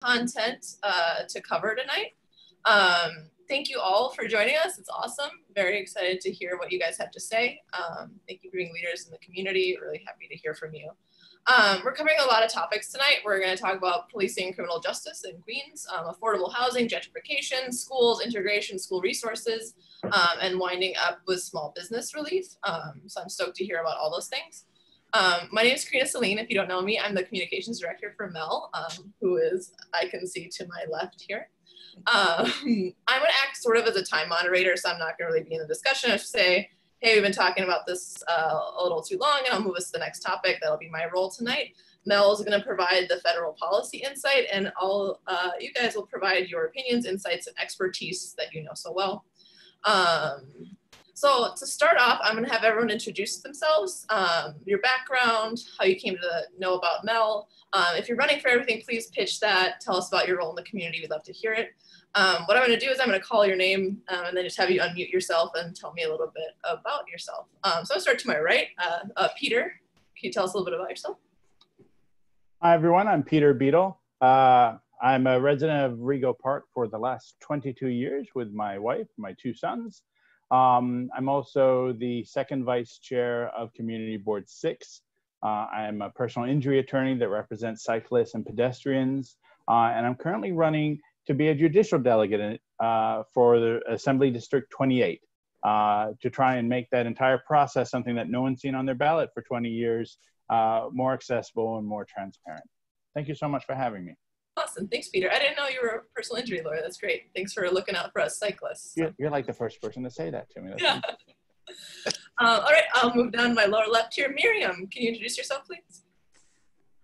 content to cover tonight. Thank you all for joining us. It's awesome. Very excited to hear what you guys have to say. Thank you for being leaders in the community. Really happy to hear from you. We're covering a lot of topics tonight. We're going to talk about policing criminal justice in Queens, affordable housing, gentrification, schools, integration, school resources, and winding up with small business relief. So I'm stoked to hear about all those things. My name is Karina Celine. If you don't know me, I'm the communications director for Mel, who is, I can see to my left here. I'm going to act sort of as a time moderator, so I'm not going to really be in the discussion. I should say, hey, we've been talking about this a little too long, and I'll move us to the next topic. That'll be my role tonight. Mel is going to provide the federal policy insight, and all you guys will provide your opinions, insights, and expertise that you know so well. So to start off, I'm going to have everyone introduce themselves, your background, how you came to know about Mel. If you're running for everything, please pitch that. Tell us about your role in the community. We'd love to hear it. What I'm going to do is I'm going to call your name and then just have you unmute yourself and tell me a little bit about yourself. So I'll start to my right. Peter, can you tell us a little bit about yourself? Hi, everyone. I'm Peter Beetle. I'm a resident of Rego Park for the last 22 years with my wife, my two sons. I'm also the second vice chair of Community Board 6. I'm a personal injury attorney that represents cyclists and pedestrians. And I'm currently running to be a judicial delegate for the Assembly District 28 to try and make that entire process something that no one's seen on their ballot for 20 years, more accessible and more transparent. Thank you so much for having me. Awesome. Thanks, Peter. I didn't know you were a personal injury lawyer. That's great. Thanks for looking out for us cyclists. So. You're like the first person to say that to me. Yeah. All right, I'll move down to my lower left here. Miriam, can you introduce yourself, please?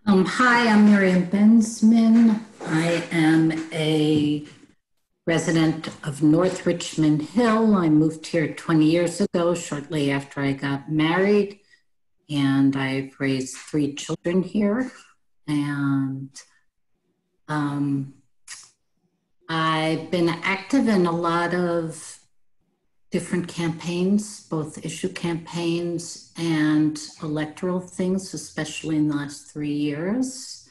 Hi, I'm Miriam Bensman. I am a resident of North Richmond Hill. I moved here 20 years ago, shortly after I got married, and I've raised 3 children here. And I've been active in a lot of different campaigns, both issue campaigns and electoral things, especially in the last 3 years.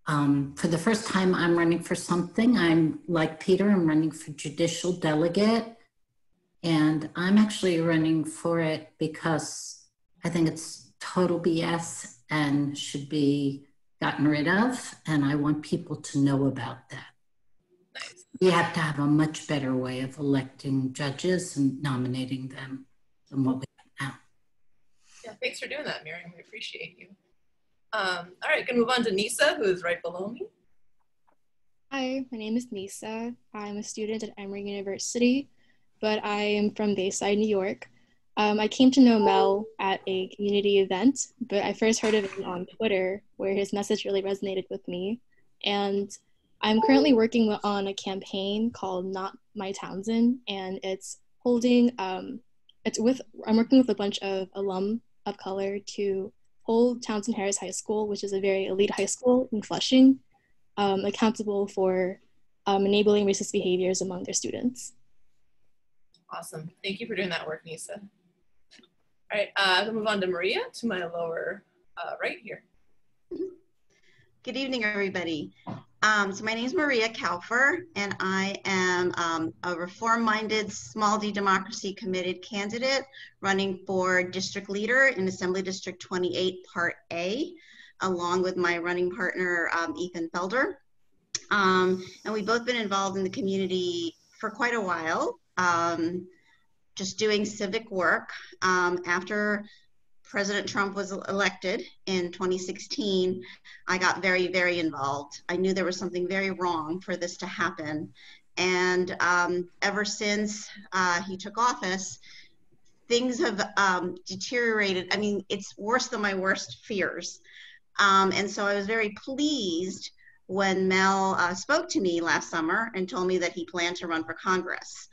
For the first time I'm running for something. I'm like Peter, I'm running for judicial delegate. And I'm actually running for it because I think it's total BS and should be gotten rid of, and I want people to know about that. Nice. We have to have a much better way of electing judges and nominating them than what we have now. Yeah, thanks for doing that, Miriam. We appreciate you. All right, gonna move on to Neisa, who is right below me. Hi, my name is Neisa. I'm a student at Emory University, but I am from Bayside, New York. I came to know Mel at a community event, but I first heard of him on Twitter, where his message really resonated with me. And I'm currently working on a campaign called Not My Townsend, and it's holding, I'm working with a bunch of alum of color to hold Townsend Harris High School, which is a very elite high school in Flushing, accountable for enabling racist behaviors among their students. Awesome. Thank you for doing that work, Neisa. All right, I'll move on to Maria, to my lower right here. Good evening, everybody. So my name is Maria Kaufer, and I am a reform-minded, small d democracy committed candidate running for district leader in Assembly District 28, Part A, along with my running partner, Ethan Felder. And we've both been involved in the community for quite a while. Just doing civic work. After President Trump was elected in 2016, I got very, very involved. I knew there was something very wrong for this to happen. And ever since he took office, things have deteriorated. I mean, it's worse than my worst fears. And so I was very pleased when Mel spoke to me last summer and told me that he planned to run for Congress.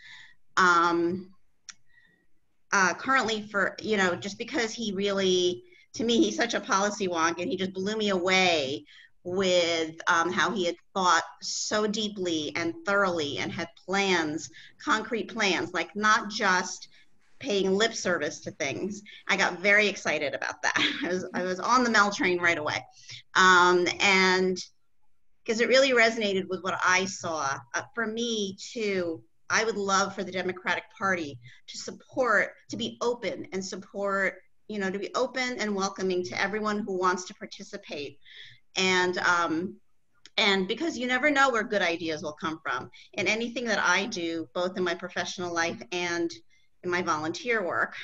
Currently for, just because he really, to me, he's such a policy wonk, and he just blew me away with how he had thought so deeply and thoroughly and had plans, concrete plans, like not just paying lip service to things. I got very excited about that. I was on the Mel train right away. And because it really resonated with what I saw. For me too, I would love for the Democratic Party to be open and support, to be open and welcoming to everyone who wants to participate. And because you never know where good ideas will come from. In anything that I do, both in my professional life and in my volunteer work,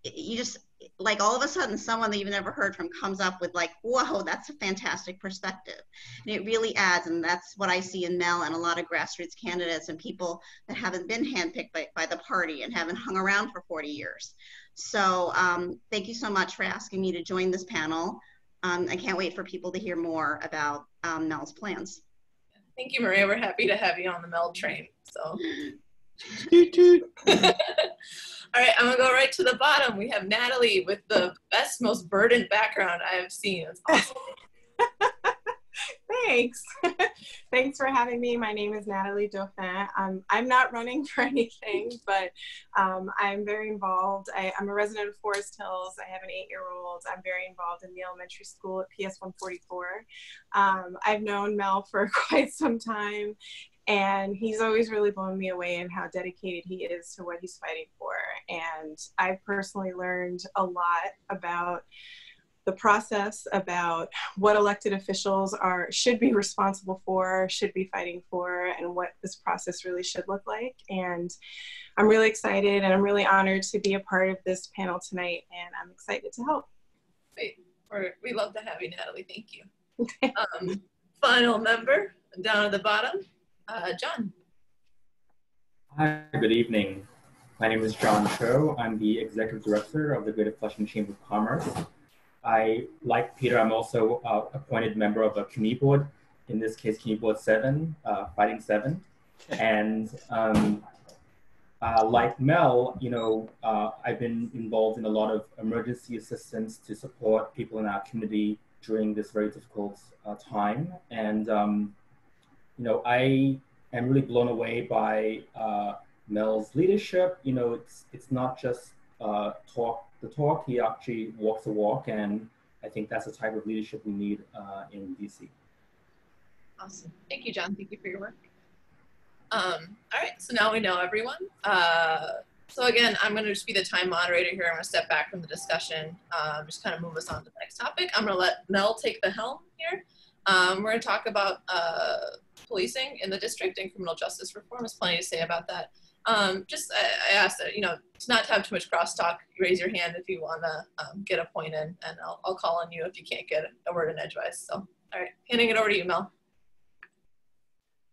you just, like, all of a sudden someone that you've never heard from comes up with, like, whoa, that's a fantastic perspective. And it really adds, and that's what I see in Mel and a lot of grassroots candidates and people that haven't been handpicked by the party and haven't hung around for 40 years. So thank you so much for asking me to join this panel. I can't wait for people to hear more about Mel's plans. Thank you, Maria. We're happy to have you on the Mel train. So. All right, I'm gonna go right to the bottom. We have Natalie with the best, most verdant background I have seen. It's awesome. Thanks. Thanks for having me. My name is Natalie Dauphin. I'm not running for anything, but I'm very involved. I'm a resident of Forest Hills. I have an 8-year-old. I'm very involved in the elementary school at PS 144. I've known Mel for quite some time, and he's always really blown me away in how dedicated he is to what he's fighting for. And I've personally learned a lot about the process, about what elected officials should be responsible for, should be fighting for, and what this process really should look like. And I'm really excited and I'm really honored to be a part of this panel tonight, and I'm excited to help. Great. We love to have you, Natalie. Thank you. Final member down at the bottom, John. Hi, good evening. My name is John Choe. I'm the Executive Director of the Greater Flushing Chamber of Commerce. Like Peter, I'm also appointed member of a committee board, in this case, Committee Board 7, Fighting 7. And like Mel, I've been involved in a lot of emergency assistance to support people in our community during this very difficult time. And, I am really blown away by Mel's leadership. It's not just the talk, he actually walks the walk, and I think that's the type of leadership we need in DC. Awesome. Thank you, John. Thank you for your work. All right, so now we know everyone. So again, I'm going to just be the time moderator here. I'm going to step back from the discussion, just kind of move us on to the next topic. I'm going to let Mel take the helm here. We're going to talk about policing in the district and criminal justice reform. There's plenty to say about that. I asked that, to not have too much crosstalk. Raise your hand if you want to get a point in, and I'll call on you if you can't get a word in edgewise. So, all right, handing it over to you, Mel.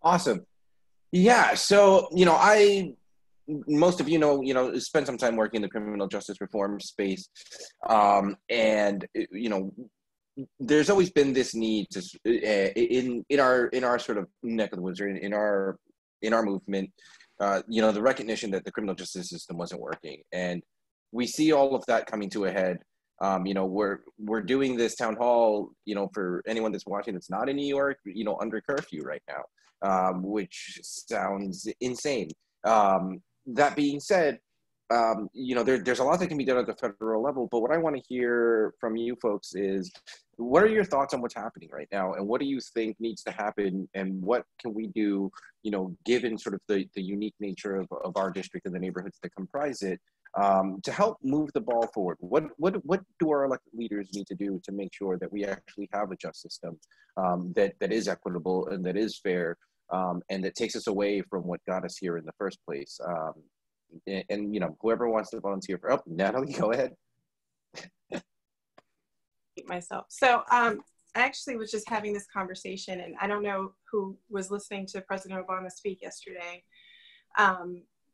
Awesome. Yeah, so, most of spent some time working in the criminal justice reform space. And, there's always been this need to, in our sort of neck of the woods, or in our movement, the recognition that the criminal justice system wasn't working. And we see all of that coming to a head. We're doing this town hall, for anyone that's watching that's not in New York, under curfew right now, which sounds insane. That being said, there's a lot that can be done at the federal level, but what I want to hear from you folks is, what are your thoughts on what's happening right now, and what do you think needs to happen, and what can we do, given sort of the unique nature of our district and the neighborhoods that comprise it, to help move the ball forward? What do our elected leaders need to do to make sure that we actually have a just system that is equitable and that is fair, and that takes us away from what got us here in the first place? And whoever wants to volunteer for, Natalie, go ahead. Myself. So I actually was just having this conversation, and I don't know who was listening to President Obama speak yesterday,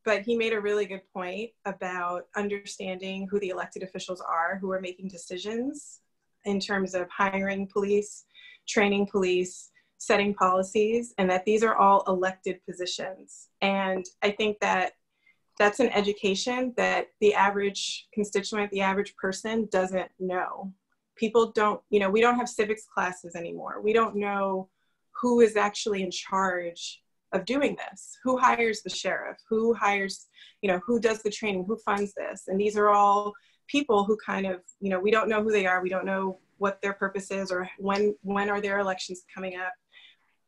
but he made a really good point about understanding who the elected officials are who are making decisions in terms of hiring police, training police, setting policies, and that these are all elected positions. And I think that that's an education that the average constituent, the average person doesn't know. People don't, we don't have civics classes anymore. We don't know who is actually in charge of doing this. Who hires the sheriff? Who hires, who does the training? Who funds this? And these are all people who kind of, we don't know who they are. We don't know what their purpose is, or when are their elections coming up.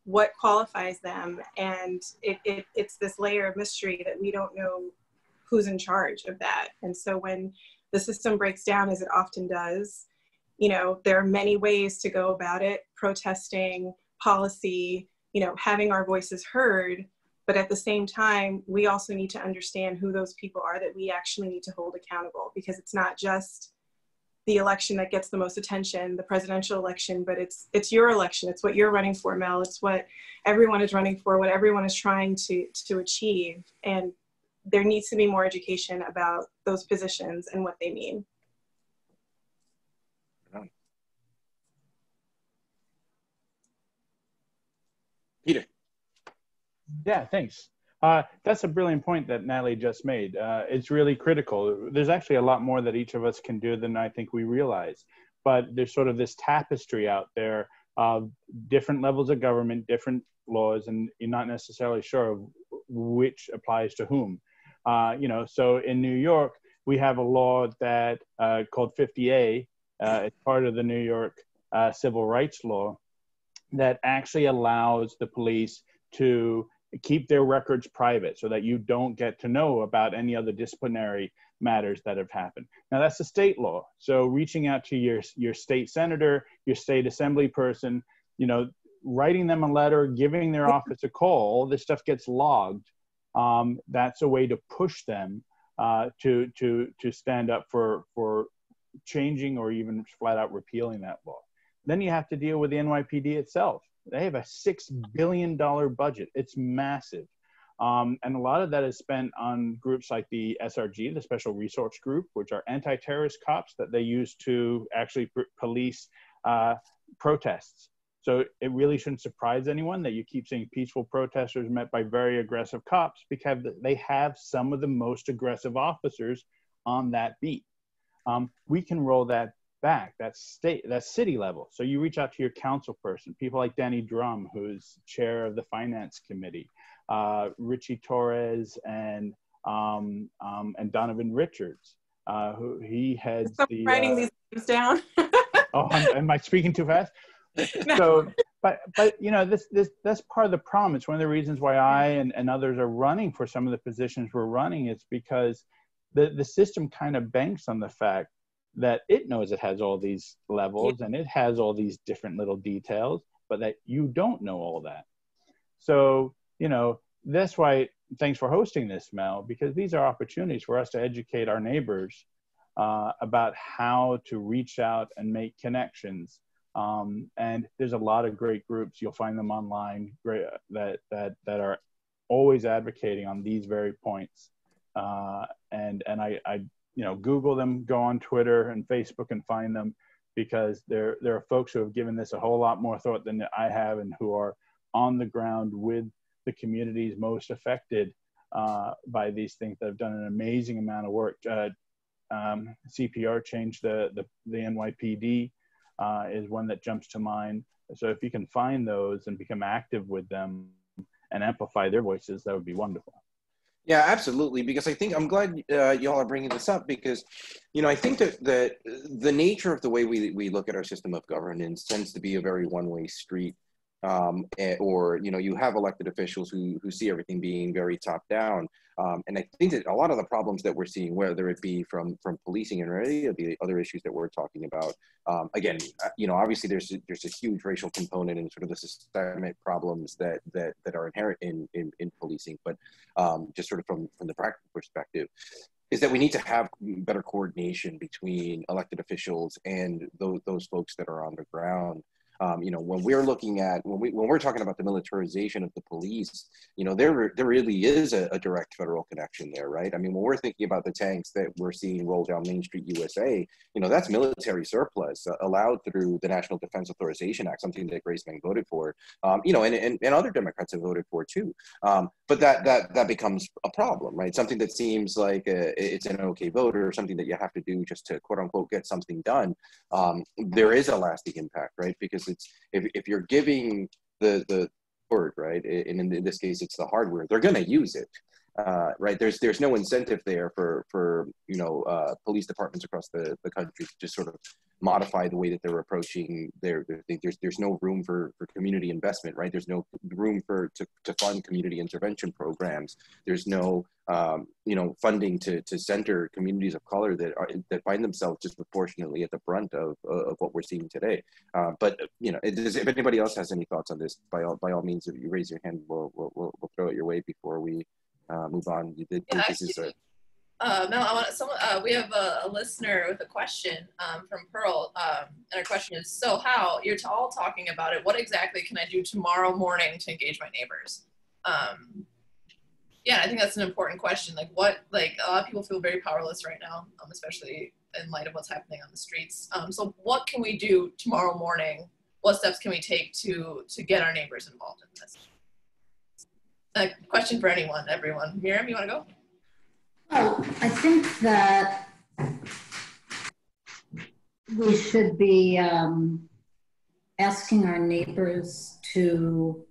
what qualifies them. And it's this layer of mystery that we don't know who's in charge of that. And so when the system breaks down, as it often does, you know, there are many ways to go about it: protesting, policy, you know, having our voices heard. But at the same time, we also need to understand who those people are that we actually need to hold accountable, because it's not just the election that gets the most attention, the presidential election, but it's your election. It's what you're running for, Mel. It's what everyone is running for, what everyone is trying to achieve. And there needs to be more education about those positions and what they mean. Peter. Yeah, thanks. That's a brilliant point that Natalie just made. It's really critical. There's actually a lot more that each of us can do than I think we realize. But there's sort of this tapestry out there of different levels of government, different laws, and you're not necessarily sure of which applies to whom. You know, so in New York, we have a law that called 50A. It's part of the New York civil rights law that actually allows the police to keep their records private so that you don't get to know about any other disciplinary matters that have happened. Now, that's a state law. So reaching out to your state senator, your state assembly person, you know, writing them a letter, giving their office a call, all this stuff gets logged. That's a way to push them to stand up for changing or even flat out repealing that law. Then you have to deal with the NYPD itself. They have a $6 billion budget. It's massive. And a lot of that is spent on groups like the SRG, the Special Resource Group, which are anti-terrorist cops that they use to actually police protests. So it really shouldn't surprise anyone that you keep seeing peaceful protesters met by very aggressive cops, because they have some of the most aggressive officers on that beat. We can roll that back, that's city level. So you reach out to your council person, people like Danny Drum, who's chair of the finance committee, Richie Torres, and Donovan Richards, who he heads the. Writing these names down. Oh, am I speaking too fast? No. So, but you know, that's part of the problem. It's one of the reasons why I and others are running for some of the positions we're running. It's because the system kind of banks on the fact that it knows it has all these levels and it has all these different little details, but that you don't know all that. So, you know, that's why, thanks for hosting this, Mel, because these are opportunities for us to educate our neighbors about how to reach out and make connections. And there's a lot of great groups, you'll find them online, that are always advocating on these very points. And I you know, Google them, go on Twitter and Facebook and find them, because there are folks who have given this a whole lot more thought than I have, and who are on the ground with the communities most affected by these things, that have done an amazing amount of work. CPR changed the NYPD is one that jumps to mind. So if you can find those and become active with them and amplify their voices, that would be wonderful. Yeah, absolutely. Because I think I'm glad y'all are bringing this up, because, you know, I think that the nature of the way we look at our system of governance tends to be a very one-way street. Or, you know, you have elected officials who see everything being very top down. And I think that a lot of the problems that we're seeing, whether it be from policing and any of the other issues that we're talking about, again, you know, obviously there's a huge racial component and sort of the systemic problems that are inherent in policing, but just sort of from the practical perspective, is that we need to have better coordination between elected officials and those folks that are on the ground. You know, when we're looking at, when we're talking about the militarization of the police, you know, there really is a direct federal connection there, right? I mean, when we're thinking about the tanks that we're seeing roll down Main Street, USA, you know, that's military surplus allowed through the National Defense Authorization Act, something that Grace Meng voted for, you know, and other Democrats have voted for too. But that becomes a problem, right? Something that seems like it's an okay vote, or something that you have to do just to quote unquote get something done. There is a lasting impact, right? Because it's if you're giving the word, right, and in this case it's the hardware, they're going to use it. right? There's no incentive there for police departments across the country to just sort of modify the way that they're approaching there's no room for community investment, right? There's no room to fund community intervention programs. There's no funding to center communities of color that find themselves disproportionately at the brunt of what we're seeing today. But if anybody else has any thoughts on this, by all means, if you raise your hand, we'll throw it your way before we move on. Mel, we have a listener with a question from Pearl, and her question is, so how, you're all talking about it, what exactly can I do tomorrow morning to engage my neighbors? Yeah, I think that's an important question. Like a lot of people feel very powerless right now, especially in light of what's happening on the streets. So what can we do tomorrow morning? What steps can we take to get our neighbors involved in this? A question for everyone. Miriam, you want to go? Well, I think that we should be asking our neighbors to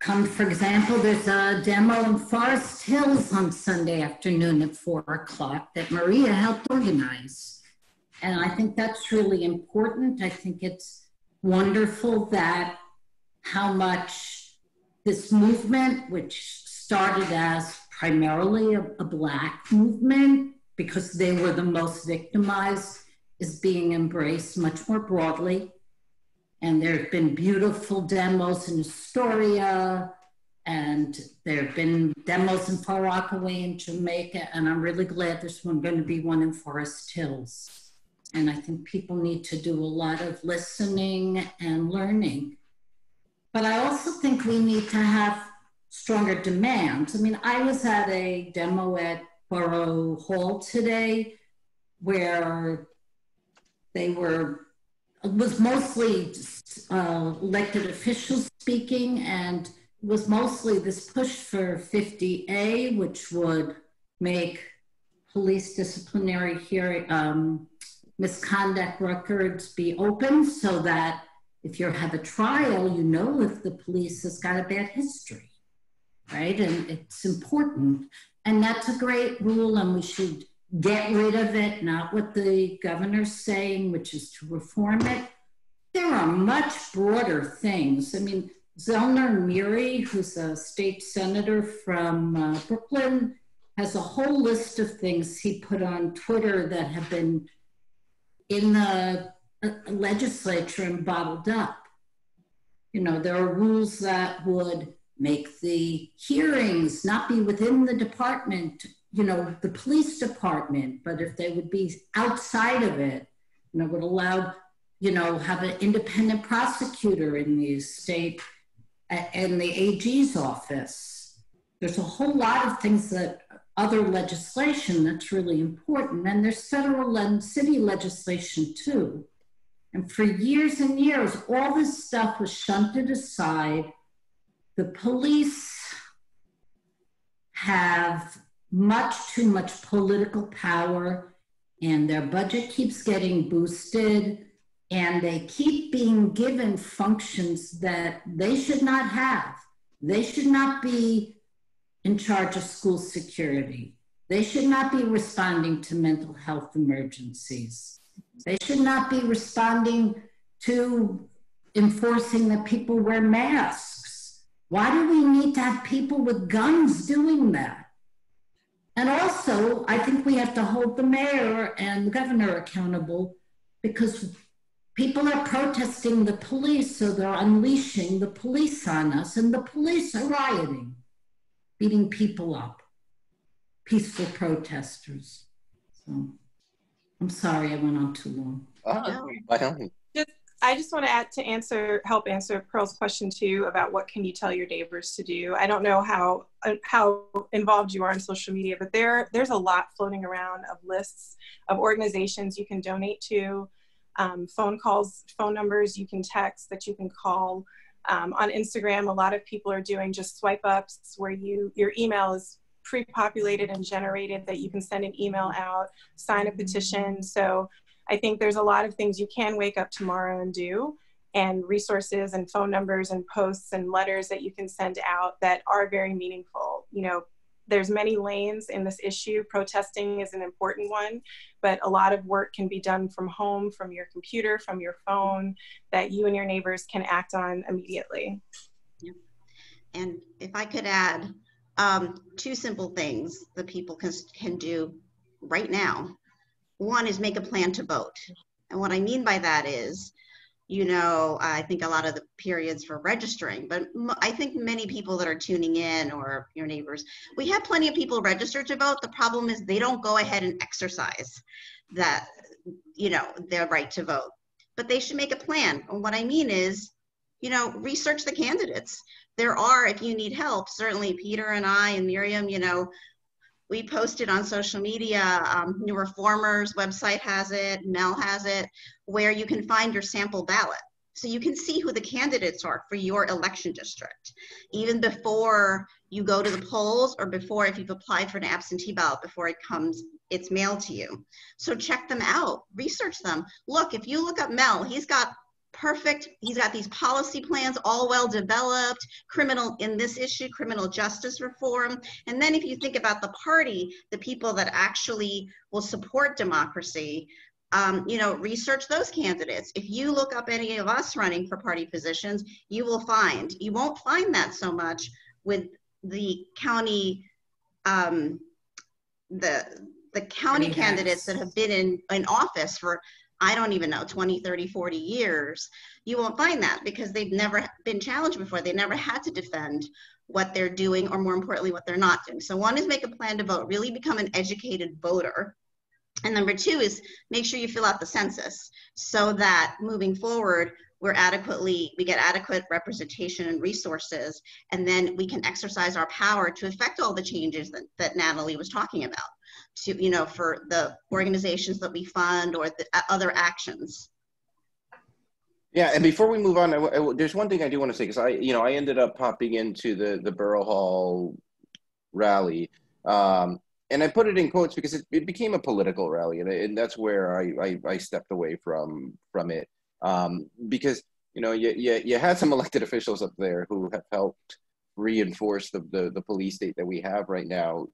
come. For example, there's a demo in Forest Hills on Sunday afternoon at 4 o'clock that Maria helped organize. And I think that's really important. I think it's wonderful that how much this movement, which started as primarily a Black movement because they were the most victimized, is being embraced much more broadly. And there have been beautiful demos in Astoria, and there have been demos in Far Rockaway in Jamaica, and I'm really glad there's going to be one in Forest Hills. And I think people need to do a lot of listening and learning. But I also think we need to have stronger demands. I mean, I was at a demo at Borough Hall today where it was mostly elected officials speaking, and it was mostly this push for 50A, which would make police disciplinary hearing, misconduct records be open so that if you have a trial, you know if the police has got a bad history. Right? And it's important. And that's a great rule, and we should get rid of it, not what the governor's saying, which is to reform it. There are much broader things. I mean, Zellner Miri, who's a state senator from Brooklyn, has a whole list of things he put on Twitter that have been in the legislature and bottled up. There are rules that would make the hearings not be within the department, the police department, but if they would be outside of it, would allow, have an independent prosecutor in the state and the AG's office. There's a whole lot of things that other legislation that's really important. And there's federal and city legislation too. And for years and years, all this stuff was shunted aside. The police have too much political power, and their budget keeps getting boosted, and they keep being given functions that they should not have. They should not be in charge of school security. They should not be responding to mental health emergencies. They should not be responding to enforcing that people wear masks. Why do we need to have people with guns doing that? And also, I think we have to hold the mayor and the governor accountable because people are protesting the police, so they're unleashing the police on us, and the police are rioting, beating people up, peaceful protesters. So I'm sorry I went on too long. I just want to help answer Pearl's question too about what can you tell your neighbors to do. I don't know how involved you are in social media, but there's a lot floating around of lists of organizations you can donate to, phone numbers you can text that you can call. On Instagram, a lot of people are doing just swipe ups where your email is pre-populated and generated that you can send an email out, sign a petition. So I think there's a lot of things you can wake up tomorrow and do, and resources and phone numbers and posts and letters that you can send out that are very meaningful. there's many lanes in this issue. Protesting is an important one, but a lot of work can be done from home, from your computer, from your phone, that you and your neighbors can act on immediately. Yep. And if I could add, two simple things that people can do right now. One is make a plan to vote. And what I mean by that is, you know, I think a lot of the periods for registering, but I think many people that are tuning in, or your neighbors, we have plenty of people registered to vote. The problem is they don't go ahead and exercise that, you know, their right to vote, but they should make a plan. And what I mean is, you know, research the candidates. There are, if you need help, certainly Peter and I and Miriam, you know, we posted on social media, New Reformers website has it, Mel has it, where you can find your sample ballot. So you can see who the candidates are for your election district, even before you go to the polls, or before, if you've applied for an absentee ballot, before it's mailed to you. So check them out, research them. Look, if you look up Mel, he's got these policy plans, all well developed, in this issue, criminal justice reform. And then if you think about the party, the people that actually will support democracy, you know, research those candidates. If you look up any of us running for party positions, you won't find that so much with the county, the county candidates that have been in office for, I don't even know, 20, 30, 40 years. You won't find that because they've never been challenged before. They never had to defend what they're doing, or more importantly, what they're not doing. So one is make a plan to vote, really become an educated voter. And number two is make sure you fill out the census so that moving forward, we get adequate representation and resources, and then we can exercise our power to affect all the changes that Natalie was talking about, to, you know, for the organizations that we fund or the other actions. Yeah, and before we move on, there's one thing I do want to say, because I ended up popping into the Borough Hall rally, and I put it in quotes because it became a political rally, and that's where I stepped away from it, because you had some elected officials up there who have helped reinforce the police state that we have right now,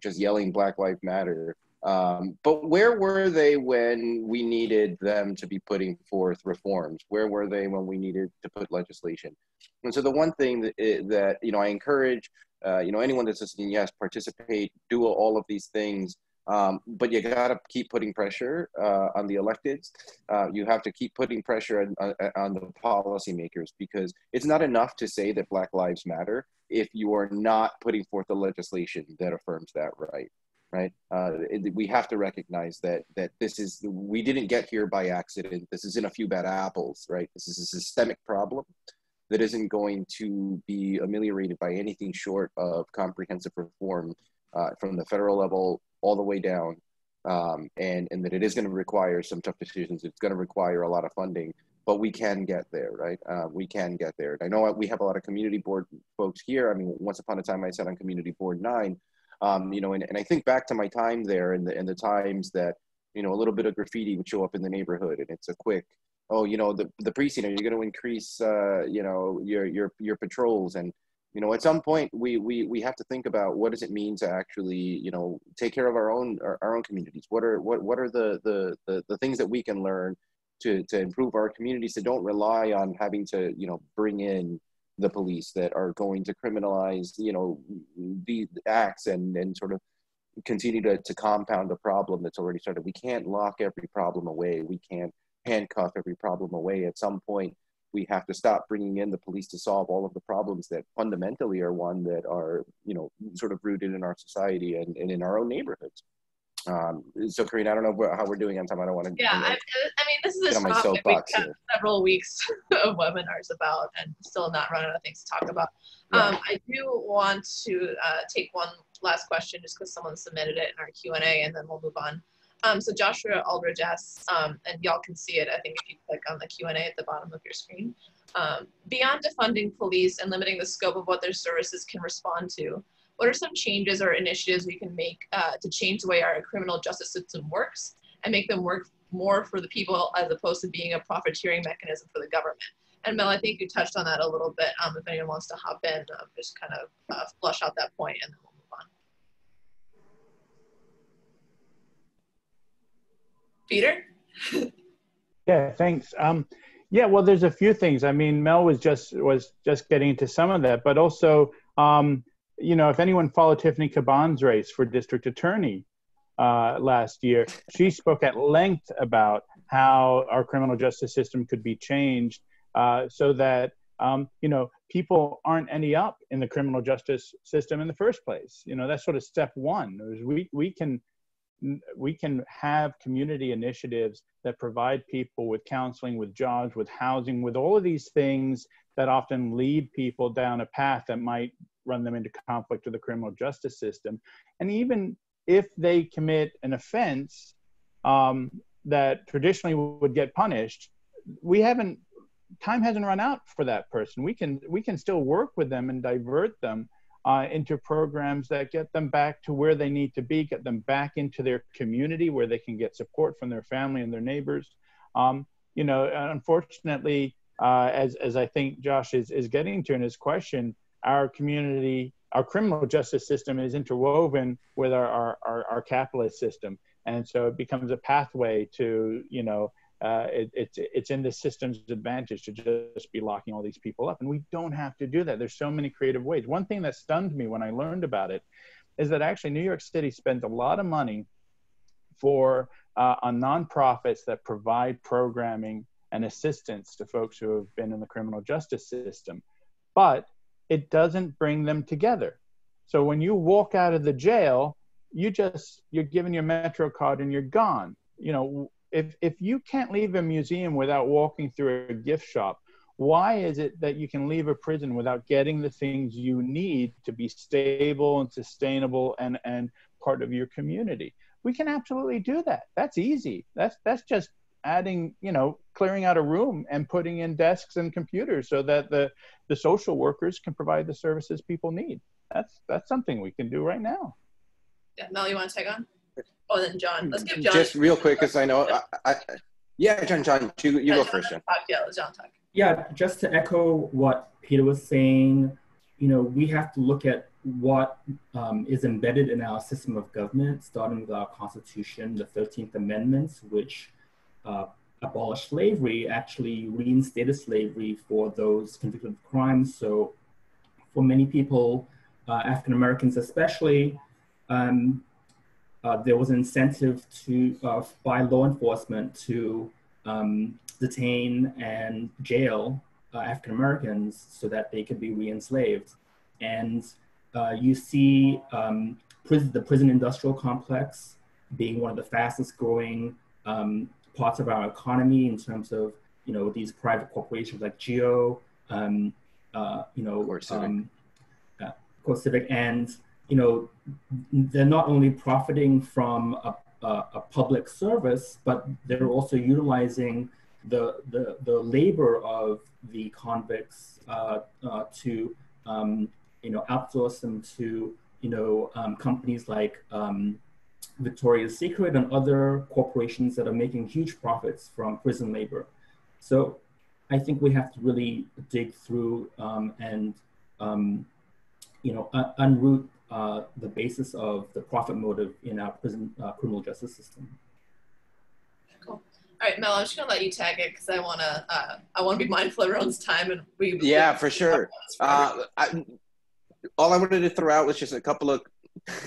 just yelling Black Lives Matter. But where were they when we needed them to be putting forth reforms? Where were they when we needed to put legislation? And so the one thing that I encourage, anyone that's listening, yes, participate, do all of these things, but you gotta keep putting pressure on the electeds. You have to keep putting pressure on the policymakers, because it's not enough to say that Black Lives Matter if you are not putting forth the legislation that affirms that right. Right. We have to recognize that we didn't get here by accident. This isn't a few bad apples, right? This is a systemic problem that isn't going to be ameliorated by anything short of comprehensive reform from the federal level all the way down, and that it is going to require some tough decisions. It's going to require a lot of funding, but we can get there, right? We can get there. And I know we have a lot of community board folks here. I mean, once upon a time I sat on community board 9. And I think back to my time there, and the times that, a little bit of graffiti would show up in the neighborhood, and it's a quick, the precinct, are you going to increase, your patrols? And, at some point we have to think about, what does it mean to actually, take care of our own communities? What are the things that we can learn to improve our communities, that don't rely on having to, bring in the police that are going to criminalize, the acts and sort of continue to compound a problem that's already started. We can't lock every problem away. We can't handcuff every problem away. At some point, we have to stop bringing in the police to solve all of the problems that fundamentally are one that are, sort of rooted in our society and in our own neighborhoods. So Karina, I don't know how we're doing on time. I don't want to. Yeah, I mean, this is a topic we've had several weeks of webinars about, and still not running out of things to talk about. Yeah. I do want to take one last question, just because someone submitted it in our Q&A, and then we'll move on. So Joshua Aldridge asks, and y'all can see it, I think, if you click on the Q&A at the bottom of your screen. Beyond defunding police and limiting the scope of what their services can respond to, what are some changes or initiatives we can make to change the way our criminal justice system works and make them work more for the people, as opposed to being a profiteering mechanism for the government? And Mel, I think you touched on that a little bit. If anyone wants to hop in, just kind of flush out that point, and then we'll move on. Peter? Yeah, thanks. Yeah, well, there's a few things. I mean, Mel was just getting into some of that, but also, you know, if anyone followed Tiffany Caban's race for district attorney last year, she spoke at length about how our criminal justice system could be changed so that, you know, people aren't ending up in the criminal justice system in the first place. You know, that's sort of step one. We can have community initiatives that provide people with counseling, with jobs, with housing, with all of these things that often lead people down a path that might run them into conflict with the criminal justice system. And even if they commit an offense that traditionally would get punished, time hasn't run out for that person. We can still work with them and divert them into programs that get them back to where they need to be, get them back into their community where they can get support from their family and their neighbors. You know, unfortunately, as I think Josh is getting to in his question, our criminal justice system is interwoven with our capitalist system. And so it becomes a pathway to, you know, it's in the system's advantage to just be locking all these people up. And we don't have to do that. There's so many creative ways. One thing that stunned me when I learned about it is that actually New York City spends a lot of money on nonprofits that provide programming and assistance to folks who have been in the criminal justice system, but it doesn't bring them together. So when you walk out of the jail, you're given your Metro card and you're gone. You know, if you can't leave a museum without walking through a gift shop, why is it that you can leave a prison without getting the things you need to be stable and sustainable and part of your community? We can absolutely do that. That's easy. That's just adding, you know, clearing out a room and putting in desks and computers so that the social workers can provide the services people need. That's something we can do right now. Yeah, Mel, you want to take on? Oh, then John. Let's give John. Just real quick, because I know, yeah, John, you go first, John. Yeah, let John talk. Yeah, just to echo what Peter was saying, you know, we have to look at what is embedded in our system of government, starting with our Constitution, the 13th Amendment, which abolished slavery, actually reinstated slavery for those convicted of crimes. So for many people, African Americans especially, there was an incentive by law enforcement to detain and jail African Americans so that they could be re-enslaved. And you see the prison industrial complex being one of the fastest growing parts of our economy in terms of, you know, these private corporations like Choe, you know, CoreCivic, and you know, they're not only profiting from a public service, but they're also utilizing the labor of the convicts to you know, outsource them to, you know, companies like Victoria's Secret and other corporations that are making huge profits from prison labor. So I think we have to really dig through and you know, unroot the basis of the profit motive in our prison criminal justice system. Cool. All right, Mel, I'm just gonna let you tag it because I wanna be mindful of everyone's time and yeah, for sure. All I wanted to throw out was just a couple of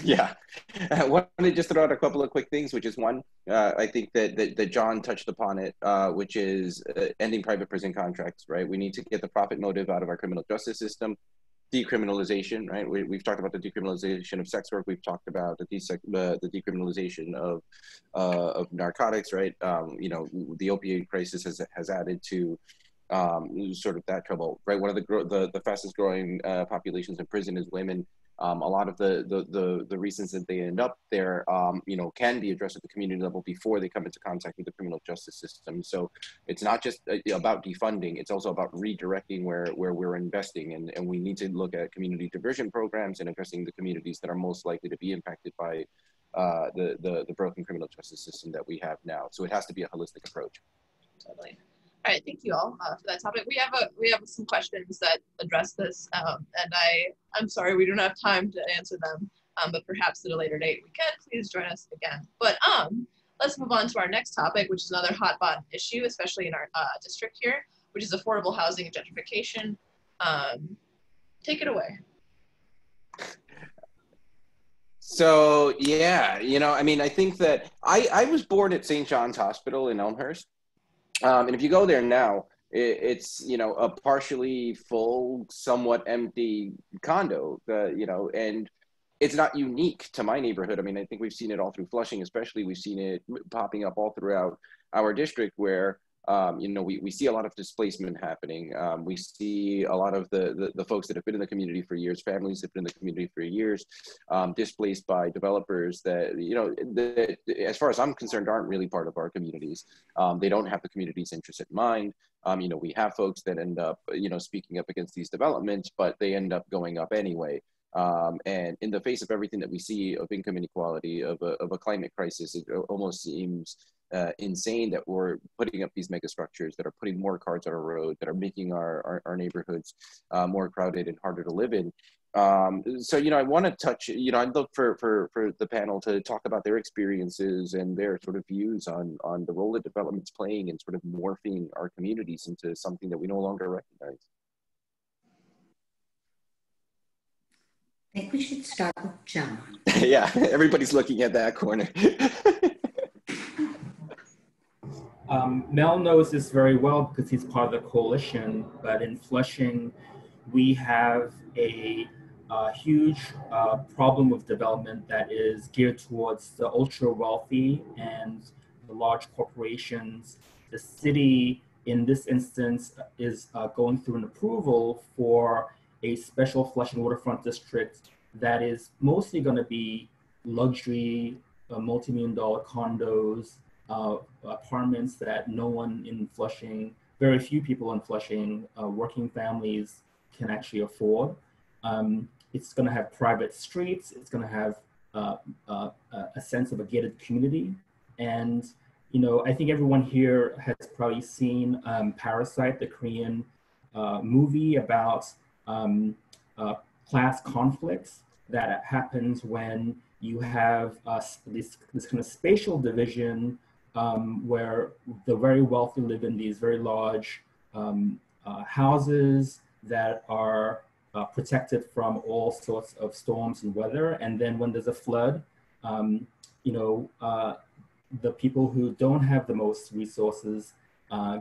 I wanted to just throw out a couple of quick things, which is one, I think that John touched upon it, which is ending private prison contracts, right? We need to get the profit motive out of our criminal justice system. Decriminalization, right? We've talked about the decriminalization of sex work. We've talked about the decriminalization of narcotics, right? You know, the opioid crisis has added to sort of that trouble, right? One of the fastest growing populations in prison is women. A lot of the reasons that they end up there, you know, can be addressed at the community level before they come into contact with the criminal justice system. So it's not just about defunding, it's also about redirecting where we're investing. And we need to look at community diversion programs and addressing the communities that are most likely to be impacted by the broken criminal justice system that we have now. So it has to be a holistic approach. Totally. All right, thank you all for that topic. We have some questions that address this, and I'm sorry we don't have time to answer them, but perhaps at a later date we can. Please join us again. But let's move on to our next topic, which is another hot button issue, especially in our district here, which is affordable housing and gentrification. Take it away. So yeah, I mean, I think that I was born at St. John's Hospital in Elmhurst, and if you go there now, it's a partially full, somewhat empty condo, and it's not unique to my neighborhood. I mean, I think we've seen it all through Flushing, especially. We've seen it popping up all throughout our district where we see a lot of displacement happening. We see a lot of the folks that have been in the community for years, families that have been in the community for years, displaced by developers that, as far as I'm concerned, aren't really part of our communities. They don't have the community's interests in mind. We have folks that end up, speaking up against these developments, but they end up going up anyway. And in the face of everything that we see of income inequality, of a climate crisis, it almost seems insane that we're putting up these mega structures that are putting more cars on our road, that are making our neighborhoods more crowded and harder to live in. So, I want to touch, I'd look for the panel to talk about their experiences and their sort of views on the role that development's playing in sort of morphing our communities into something that we no longer recognize. I think we should start with John. Yeah, everybody's looking at that corner. Mel knows this very well because he's part of the coalition, but in Flushing, we have a huge problem with development that is geared towards the ultra wealthy and the large corporations. The city, in this instance, is going through an approval for a special Flushing waterfront district that is mostly going to be luxury, multi-million-dollar condos, apartments that no one in Flushing, very few people in Flushing, working families can actually afford. It's going to have private streets. It's going to have a sense of a gated community. And, I think everyone here has probably seen Parasite, the Korean movie about class conflicts that happens when you have this kind of spatial division where the very wealthy live in these very large houses that are protected from all sorts of storms and weather. And then when there's a flood, the people who don't have the most resources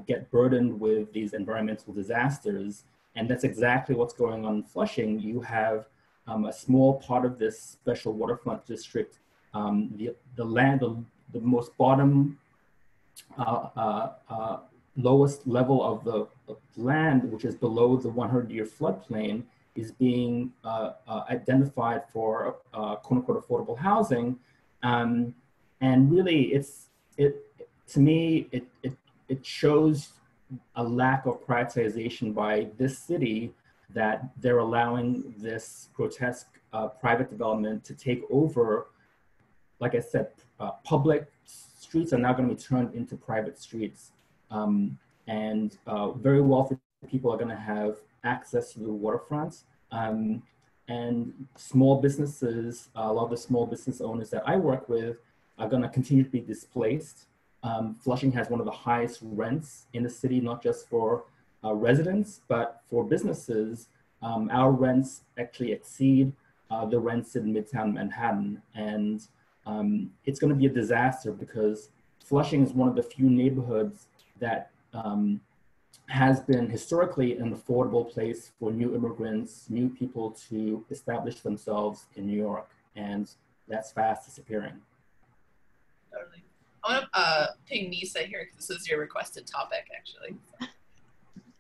get burdened with these environmental disasters. And that's exactly what's going on in Flushing. You have a small part of this special waterfront district, the most bottom, lowest level of the land, which is below the 100-year floodplain, is being identified for quote unquote affordable housing. And really, to me, it shows a lack of prioritization by this city that they're allowing this grotesque private development to take over. Like I said, public streets are now going to be turned into private streets. And very wealthy people are going to have access to the waterfronts. And small businesses, a lot of the small business owners that I work with are going to continue to be displaced. Flushing has one of the highest rents in the city, not just for residents, but for businesses. Our rents actually exceed the rents in Midtown Manhattan. And it's going to be a disaster because Flushing is one of the few neighborhoods that has been historically an affordable place for new immigrants, new people to establish themselves in New York. And that's fast disappearing. Totally. I want to ping Neisa here because this is your requested topic, actually.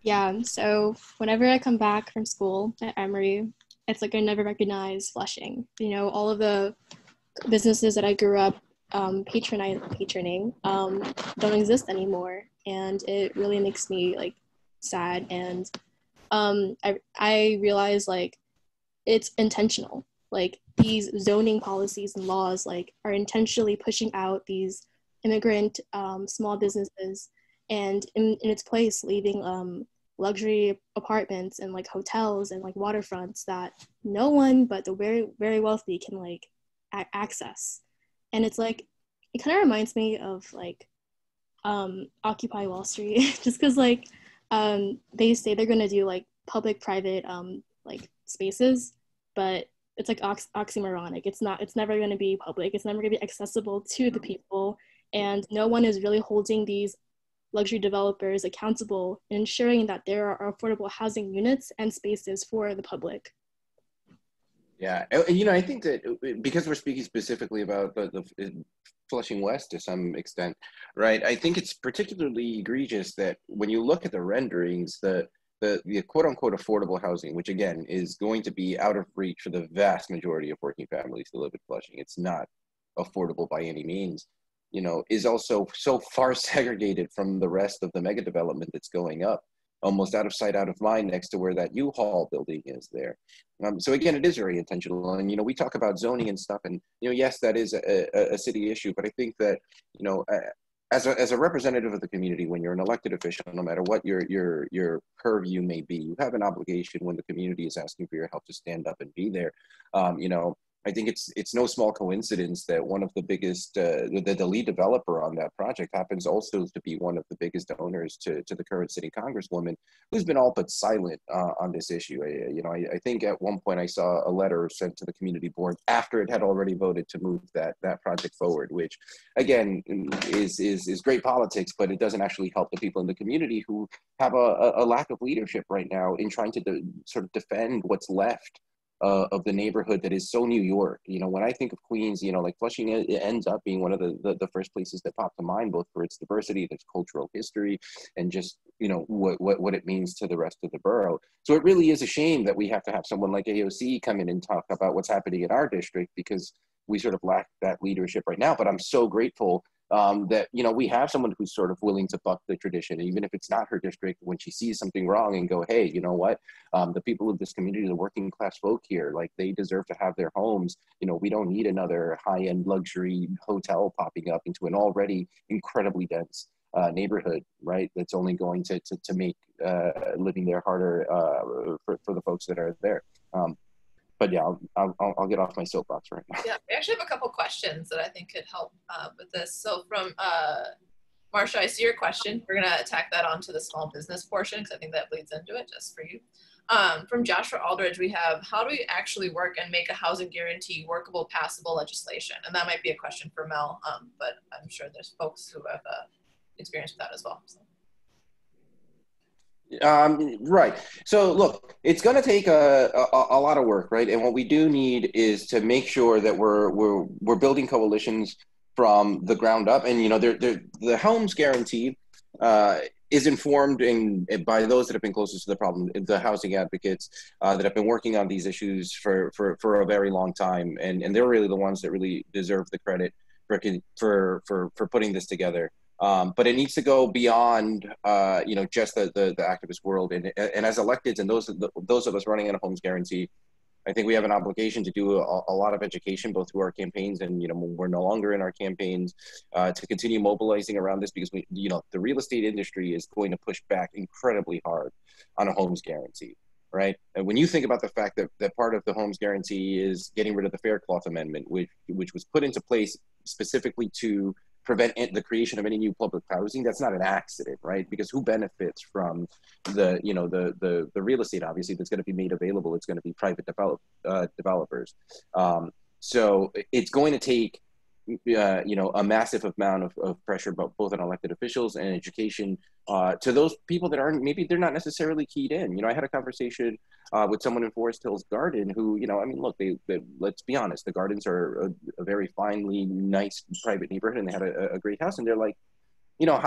Yeah, so whenever I come back from school at Emory, it's like I never recognize Flushing. All of the businesses that I grew up patroning don't exist anymore, and it really makes me like sad. And I realize like it's intentional. Like these zoning policies and laws like are intentionally pushing out these immigrant small businesses, and in its place leaving luxury apartments and like hotels and like waterfronts that no one but the very, very wealthy can like access. And it's like it kind of reminds me of like Occupy Wall Street, just because like they say they're gonna do like public-private like spaces, but it's like oxymoronic. It's not. It's never gonna be public. It's never gonna be accessible to the people, and no one is really holding these luxury developers accountable and ensuring that there are affordable housing units and spaces for the public. Yeah, and, you know, I think that because we're speaking specifically about the Flushing West to some extent, right? I think it's particularly egregious that when you look at the renderings, the quote unquote affordable housing, which again is going to be out of reach for the vast majority of working families who live in Flushing. It's not affordable by any means, you know, is also so far segregated from the rest of the mega development that's going up, almost out of sight, out of mind, next to where that U-Haul building is there. So again, it is very intentional. And, you know, we talk about zoning and stuff, and, you know, yes, that is a city issue, but I think that, you know, as a representative of the community, when you're an elected official, no matter what your purview may be, you have an obligation when the community is asking for your help to stand up and be there. You know, I think it's no small coincidence that one of the biggest, the lead developer on that project happens also to be one of the biggest owners to the current sitting congresswoman, who's been all but silent on this issue. You know, I think at one point I saw a letter sent to the community board after it had already voted to move that project forward, which again is great politics, but it doesn't actually help the people in the community who have a lack of leadership right now in trying to sort of defend what's left of the neighborhood that is so New York. You know, when I think of Queens, you know, like Flushing, it ends up being one of the first places that pop to mind, both for its diversity, its cultural history, and just, you know, what it means to the rest of the borough. So it really is a shame that we have to have someone like AOC come in and talk about what's happening in our district, because we sort of lack that leadership right now. But I'm so grateful that, you know, we have someone who's sort of willing to buck the tradition, even if it's not her district, when she sees something wrong and go, hey, you know what, the people of this community, the working class folk here, like, they deserve to have their homes. You know, we don't need another high-end luxury hotel popping up into an already incredibly dense neighborhood, right? That's only going to make living there harder for the folks that are there. But yeah, I'll get off my soapbox right now. Yeah, we actually have a couple questions that I think could help with this. So from Marsha, I see your question. We're gonna attack that onto the small business portion, because I think that bleeds into it just for you. From Joshua Aldridge, we have, how do we actually work and make a housing guarantee workable, passable legislation? And that might be a question for Mel, but I'm sure there's folks who have experience with that as well. So. Right. So look, it's going to take a lot of work, right? And what we do need is to make sure that we're building coalitions from the ground up. And, you know, the homes guarantee is informed by those that have been closest to the problem, the housing advocates that have been working on these issues for a very long time, and they're really the ones that really deserve the credit for putting this together. But it needs to go beyond, you know, just the activist world. And as electeds and those of us running on a homes guarantee, I think we have an obligation to do a lot of education, both through our campaigns and, you know, when we're no longer in our campaigns, to continue mobilizing around this, because you know, the real estate industry is going to push back incredibly hard on a homes guarantee, right? And when you think about the fact that part of the homes guarantee is getting rid of the Faircloth Amendment, which was put into place specifically to prevent the creation of any new public housing, that's not an accident, right? Because who benefits from the real estate, obviously, that's going to be made available? It's going to be private developers. So it's going to take, you know, a massive amount of pressure, both on elected officials and education, to those people that aren't, maybe they're not necessarily keyed in. You know, I had a conversation with someone in Forest Hills Garden who, you know, I mean, look, they let's be honest, the Gardens are a very finely nice private neighborhood, and they had a great house, and they're like, you know,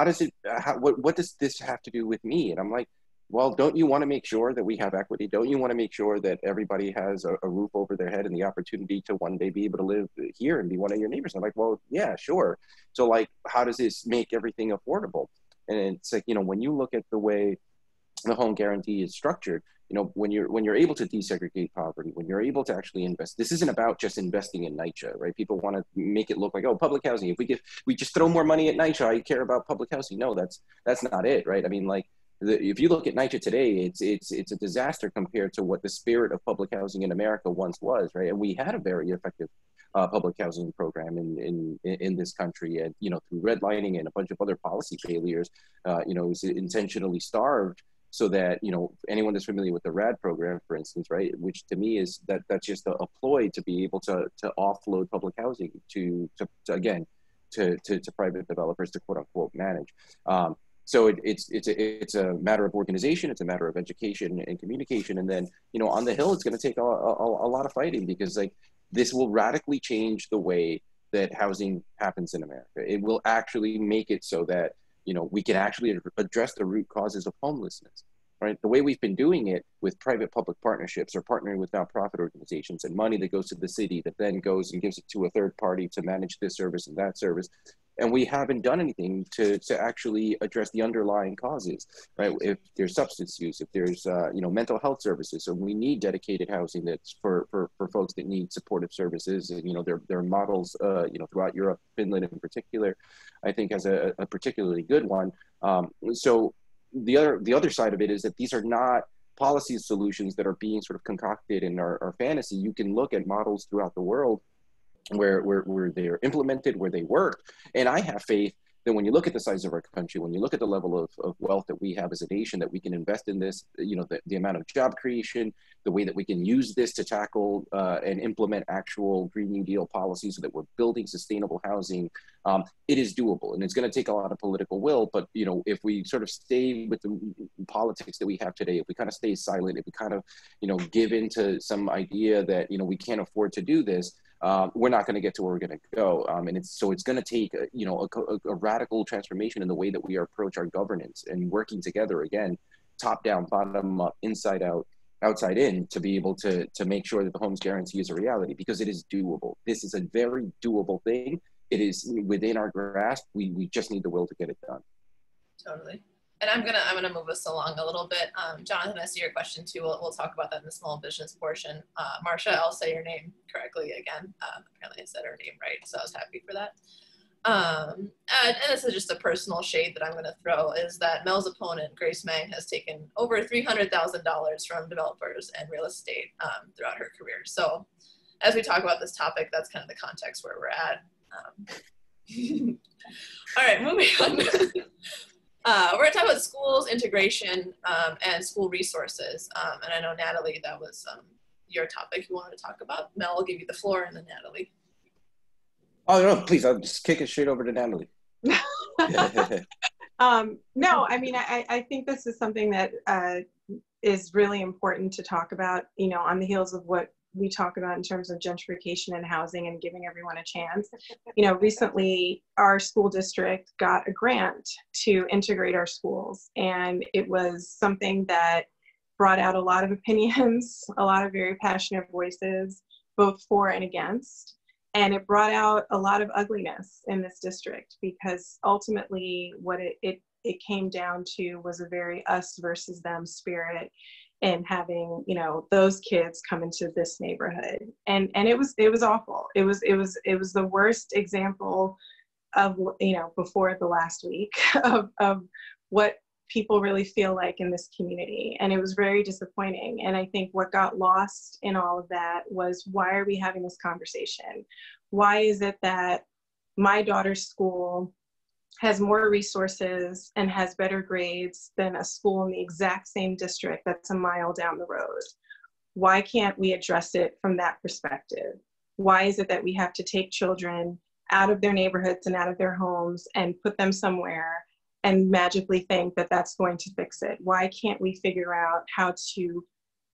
what does this have to do with me? And I'm like, well, don't you want to make sure that we have equity? Don't you want to make sure that everybody has a roof over their head and the opportunity to one day be able to live here and be one of your neighbors? And I'm like, well, yeah, sure. So, like, how does this make everything affordable? And it's like, you know, when you look at the way the home guarantee is structured, you know, when you're able to desegregate poverty, when you're able to actually invest, this isn't about just investing in NYCHA, right? People want to make it look like, oh, public housing, if we just throw more money at NYCHA, I care about public housing. No, that's not it, right? I mean, like, if you look at NYCHA today, it's a disaster compared to what the spirit of public housing in America once was, right? And we had a very effective public housing program in this country, and through redlining and a bunch of other policy failures, it was intentionally starved so that anyone that's familiar with the RAD program, for instance, right, which to me is that's just a ploy to be able to offload public housing to private developers to quote unquote manage. So it's a matter of organization, it's a matter of education and communication, and then on the Hill it's going to take a lot of fighting, because like this will radically change the way that housing happens in America. It will actually make it so that we can actually address the root causes of homelessness. Right? The way we've been doing it with private-public partnerships or partnering with nonprofit organizations and money that goes to the city that then goes and gives it to a third party to manage this service and that service. And we haven't done anything to actually address the underlying causes, right? If there's substance use, if there's, mental health services. So we need dedicated housing that's for folks that need supportive services. And, there are models, throughout Europe, Finland in particular, I think has a particularly good one. So the other side of it is that these are not policy solutions that are being sort of concocted in our fantasy. You can look at models throughout the world where they're implemented, where they work. And I have faith that when you look at the size of our country, when you look at the level of wealth that we have as a nation, that we can invest in this, the amount of job creation, the way that we can use this to tackle and implement actual Green New Deal policies so that we're building sustainable housing, it is doable. And it's going to take a lot of political will. But, if we sort of stay with the politics that we have today, if we kind of stay silent, if we kind of, give into some idea that, we can't afford to do this, we're not going to get to where we're going to go. And it's going to take, a radical transformation in the way that we approach our governance and working together, again, top down, bottom up, inside out, outside in, to be able to make sure that the homes guarantee is a reality, because it is doable. This is a very doable thing. It is within our grasp. We just need the will to get it done. Totally. And I'm gonna move us along a little bit. Jonathan, I see your question too. We'll talk about that in the small business portion. Marcia, I'll say your name correctly again. Apparently I said her name right, so I was happy for that. And this is just a personal shade that I'm gonna throw, is that Mel's opponent, Grace Mang, has taken over $300,000 from developers and real estate throughout her career. So as we talk about this topic, that's kind of the context where we're at. All right, moving on. We're going to talk about schools, integration, and school resources. And I know, Natalie, that was your topic you wanted to talk about. Mel, I'll give you the floor, and then Natalie. Oh, no, please, I'll just kick it straight over to Natalie. No, I mean, I think this is something that is really important to talk about, on the heels of what we talk about in terms of gentrification and housing and giving everyone a chance. Recently our school district got a grant to integrate our schools, and it was something that brought out a lot of opinions, a lot of very passionate voices, both for and against. And it brought out a lot of ugliness in this district, because ultimately what it came down to was a very us versus them spirit, and having, those kids come into this neighborhood. And it was awful. It was the worst example of, before the last week of what people really feel like in this community. And it was very disappointing. And I think what got lost in all of that was, why are we having this conversation? Why is it that my daughter's school has more resources and has better grades than a school in the exact same district that's a mile down the road? Why can't we address it from that perspective? Why is it that we have to take children out of their neighborhoods and out of their homes and put them somewhere and magically think that that's going to fix it? Why can't we figure out how to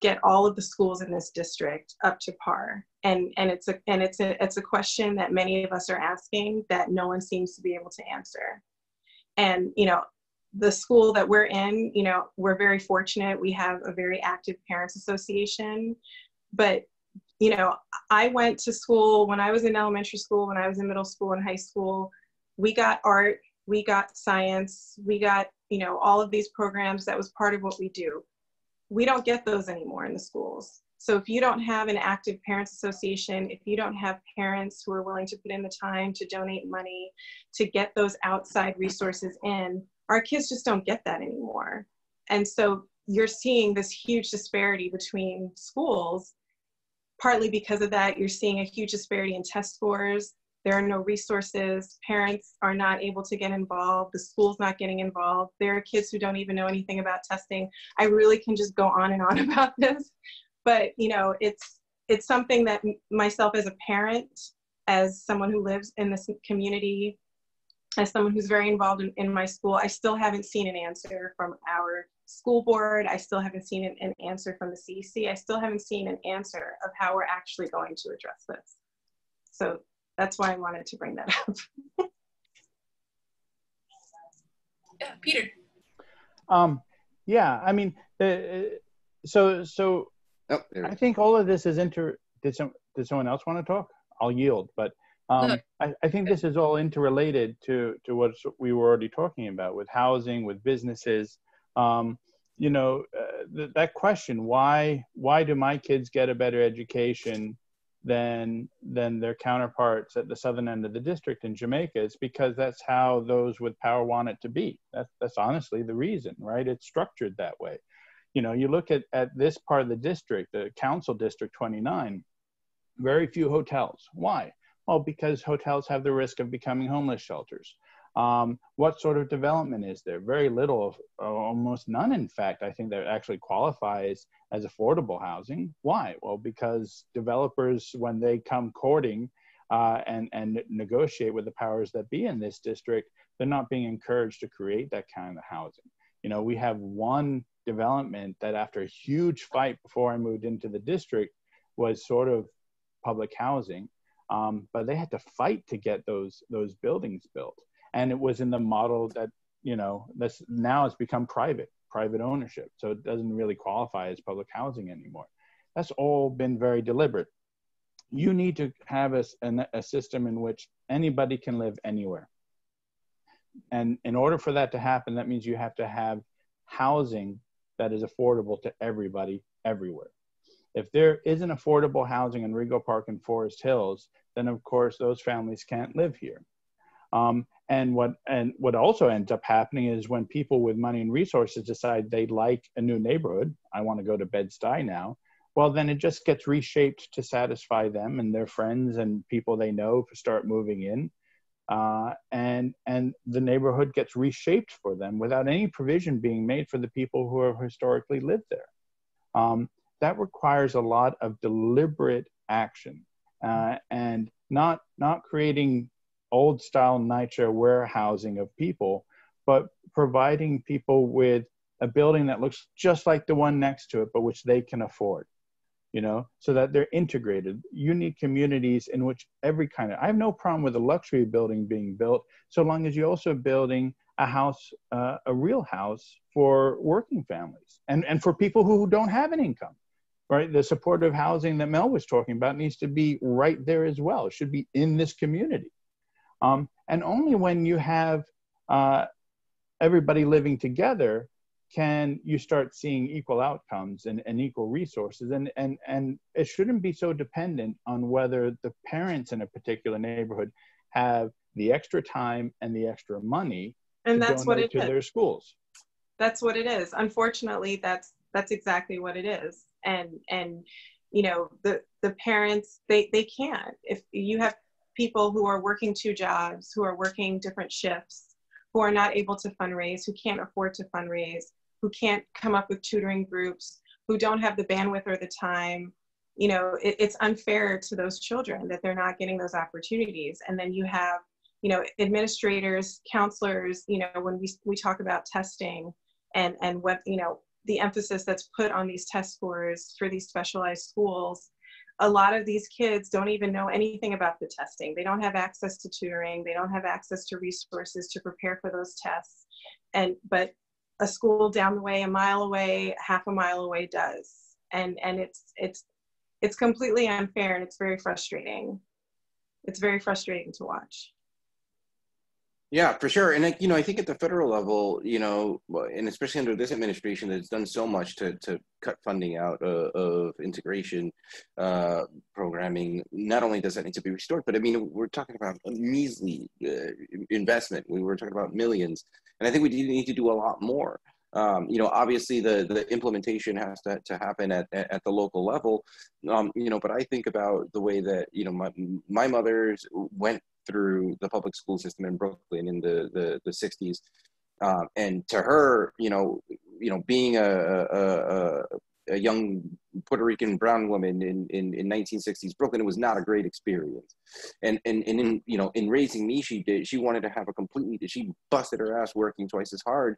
get all of the schools in this district up to par? And it's a question that many of us are asking that no one seems to be able to answer. And the school that we're in, we're very fortunate. We have a very active parents association. But I went to school when I was in elementary school, when I was in middle school and high school. We got art, we got science, we got all of these programs. That was part of what we do. We don't get those anymore in the schools. So if you don't have an active parents association, if you don't have parents who are willing to put in the time to donate money to get those outside resources in, our kids just don't get that anymore. And so you're seeing this huge disparity between schools. Partly because of that, you're seeing a huge disparity in test scores. There are no resources. Parents are not able to get involved. The school's not getting involved. There are kids who don't even know anything about testing. I really can just go on and on about this, but you know, it's something that myself as a parent, as someone who lives in this community, as someone who's very involved in my school, I still haven't seen an answer from our school board. I still haven't seen an answer from the CEC. I still haven't seen an answer of how we're actually going to address this. So that's why I wanted to bring that up. Yeah, Peter. Yeah, I mean, so Oh, I think all of this is did someone else want to talk? I'll yield, but No. I think this is all interrelated to what we were already talking about with housing, with businesses. You know, that question, why do my kids get a better education than their counterparts at the southern end of the district in Jamaica? It's because that's how those with power want it to be. That's honestly the reason, right? It's structured that way. You know, you look at this part of the district, the council district 29, very few hotels. Why? Well, because hotels have the risk of becoming homeless shelters. What sort of development is there? Very little, almost none, in fact, I think that actually qualifies as affordable housing. Why? Well, because developers, when they come courting and negotiate with the powers that be in this district, they're not being encouraged to create that kind of housing. You know, we have one development that after a huge fight before I moved into the district was sort of public housing, but they had to fight to get those buildings built. And it was in the model that, you know, this now has become private ownership. So it doesn't really qualify as public housing anymore. That's all been very deliberate. You need to have a system in which anybody can live anywhere. And in order for that to happen, that means you have to have housing that is affordable to everybody everywhere. If there isn't affordable housing in Rego Park and Forest Hills, then of course those families can't live here. And what also ends up happening is when people with money and resources decide they like a new neighborhood, I want to go to Bed-Stuy now, well, then it just gets reshaped to satisfy them and their friends and people they know start moving in. And the neighborhood gets reshaped for them without any provision being made for the people who have historically lived there. That requires a lot of deliberate action and not creating old style NYCHA warehousing of people, but providing people with a building that looks just like the one next to it, but which they can afford, you know, so that they're integrated. You need communities in which every kind of, I have no problem with a luxury building being built, so long as you're also building a house, a real house for working families and for people who don't have an income, right? The supportive housing that Mel was talking about needs to be right there as well. It should be in this community. And only when you have everybody living together can you start seeing equal outcomes and equal resources. And it shouldn't be so dependent on whether the parents in a particular neighborhood have the extra time and the extra money and to that's what it donate to is. Their schools. That's what it is. Unfortunately, that's exactly what it is. And you know, the parents, they can't. If you have people who are working 2 jobs, who are working different shifts, who are not able to fundraise, who can't afford to fundraise, who can't come up with tutoring groups, who don't have the bandwidth or the time, you know, it's unfair to those children that they're not getting those opportunities. And then you have, you know, administrators, counselors, you know, when we talk about testing and what, you know, the emphasis that's put on these test scores for these specialized schools, a lot of these kids don't even know anything about the testing. They don't have access to tutoring. They don't have access to resources to prepare for those tests. But a school down the way, a mile away, half a mile away does. And it's completely unfair, and it's very frustrating. It's very frustrating to watch. Yeah, for sure. And you know, I think at the federal level, you know, and especially under this administration, that's done so much to cut funding out of integration programming. Not only does that need to be restored, but I mean, we're talking about a measly investment. We were talking about millions, and I think we need to do a lot more. You know, obviously the implementation has to happen at the local level. You know, but I think about the way that, you know, my mother went through the public school system in Brooklyn in the 60s. And to her, you know, being a young Puerto Rican brown woman in 1960s Brooklyn, it was not a great experience. And in, you know, in raising me, she wanted to have she busted her ass working twice as hard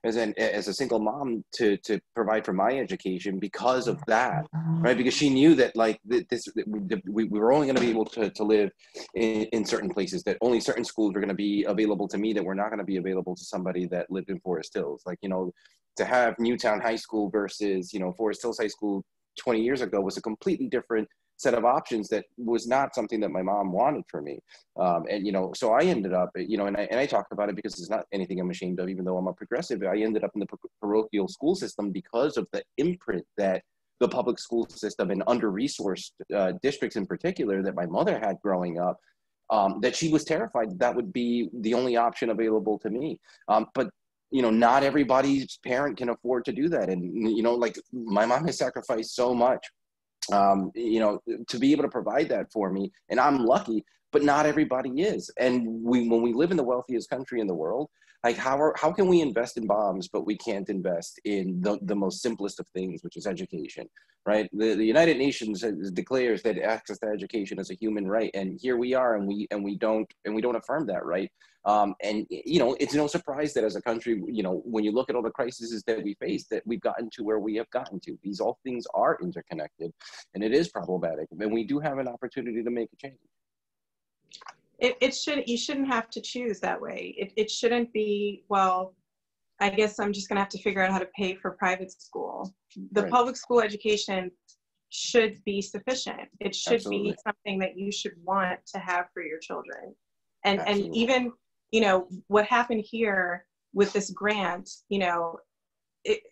as a single mom to provide for my education because of that, right? Because she knew that, like, we were only going to be able to live in certain places, that only certain schools were going to be available to me that were not going to be available to somebody that lived in Forest Hills. Like, you know, to have Newtown High School versus, you know, Forest Hills High School 20 years ago was a completely different set of options that was not something that my mom wanted for me. And, you know, so I ended up, you know, and I talk about it because it's not anything I'm ashamed of, even though I'm a progressive. I ended up in the parochial school system because of the imprint that the public school system and under-resourced districts in particular that my mother had growing up, that she was terrified that would be the only option available to me. But you know, not everybody's parent can afford to do that. And, you know, like, my mom has sacrificed so much, you know, to be able to provide that for me. And I'm lucky, but not everybody is. And when we live in the wealthiest country in the world, like, how can we invest in bombs, but we can't invest in the most simplest of things, which is education, right? The United Nations declares that access to education is a human right. And here we are, and we don't affirm that right. And, you know, it's no surprise that as a country, you know, when you look at all the crises that we face, that we've gotten to where we have gotten to. These all things are interconnected, and it is problematic. And we do have an opportunity to make a change. You shouldn't have to choose that way. It shouldn't be, well, I guess I'm just gonna have to figure out how to pay for private school. The Right. Public school education should be sufficient. It should Absolutely. be something that you should want to have for your children. And Absolutely. and even, you know, what happened here with this grant, you know,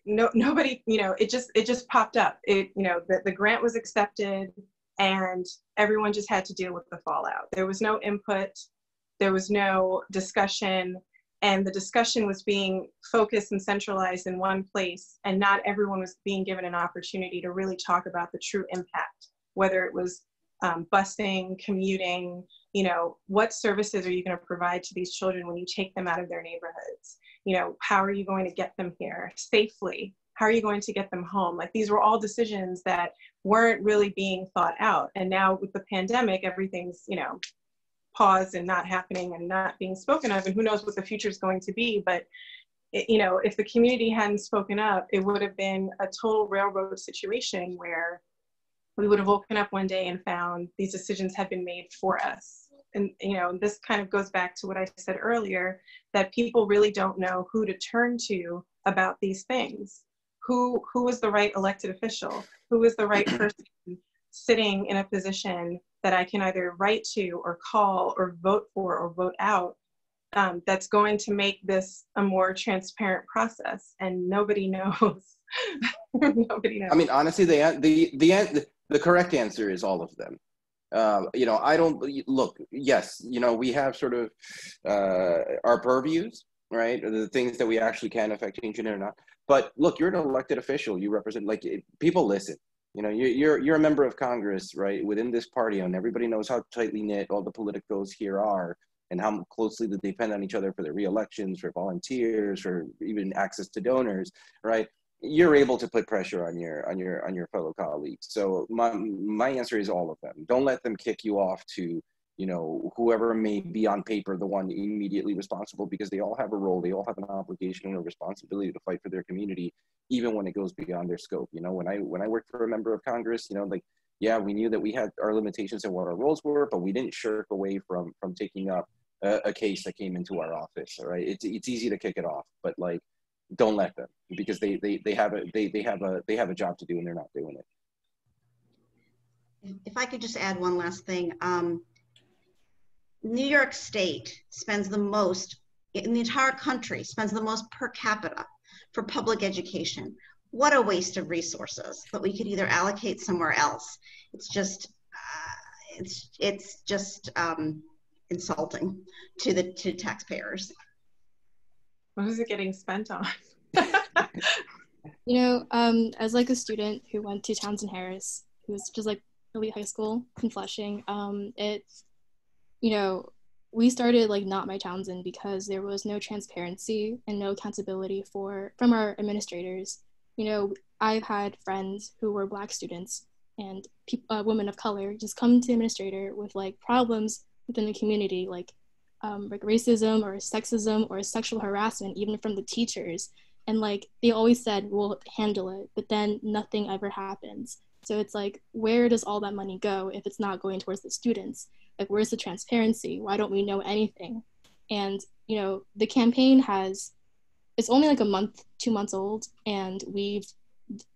nobody, you know, it just popped up. You know, the grant was accepted, and everyone just had to deal with the fallout. There was no input, there was no discussion, and the discussion was being focused and centralized in one place, and not everyone was being given an opportunity to really talk about the true impact, whether it was busing, commuting, you know, what services are you going to provide to these children when you take them out of their neighborhoods? You know, how are you going to get them here safely? How are you going to get them home? Like, these were all decisions that weren't really being thought out. And now with the pandemic, everything's, you know, paused and not happening and not being spoken of. And who knows what the future is going to be. But, you know, if the community hadn't spoken up, it would have been a total railroad situation where we would have woken up one day and found these decisions had been made for us. And, you know, this kind of goes back to what I said earlier, that people really don't know who to turn to about these things. Who is the right elected official? Who is the right person sitting in a position that I can either write to or call or vote for or vote out, that's going to make this a more transparent process? And nobody knows. Nobody knows. I mean, honestly, the correct answer is all of them. You know, I don't look. Yes, you know, we have sort of our purviews, right? The things that we actually can affect change in or not. But look, you're an elected official. You represent, like, people listen. You know, you're a member of Congress, right? Within this party, and everybody knows how tightly knit all the politicos here are, and how closely they depend on each other for their re-elections, for volunteers, for even access to donors, right? You're able to put pressure on your fellow colleagues. So my answer is all of them. Don't let them kick you off to, you know, whoever may be on paper the one immediately responsible, because they all have a role, they all have an obligation and a responsibility to fight for their community, even when it goes beyond their scope. You know, when I worked for a member of Congress, you know, like, yeah, we knew that we had our limitations and what our roles were, but we didn't shirk away from taking up a case that came into our office. All right, it's easy to kick it off, but, like, don't let them, because they have a job to do and they're not doing it. If I could just add one last thing. New York State spends the most, in the entire country, spends the most per capita for public education. What a waste of resources that we could either allocate somewhere else. It's just, insulting to taxpayers. What is it getting spent on? You know, as like a student who went to Townsend Harris, who was just like elite high school in Flushing, you know, we started like Not My Townsend because there was no transparency and no accountability from our administrators. You know, I've had friends who were Black students and women of color just come to the administrator with like problems within the community, like racism or sexism or sexual harassment, even from the teachers. And like they always said, we'll handle it, but then nothing ever happens. So it's like, where does all that money go if it's not going towards the students? Like, where's the transparency? Why don't we know anything? And, you know, the campaign it's only like a month, 2 months old, and we've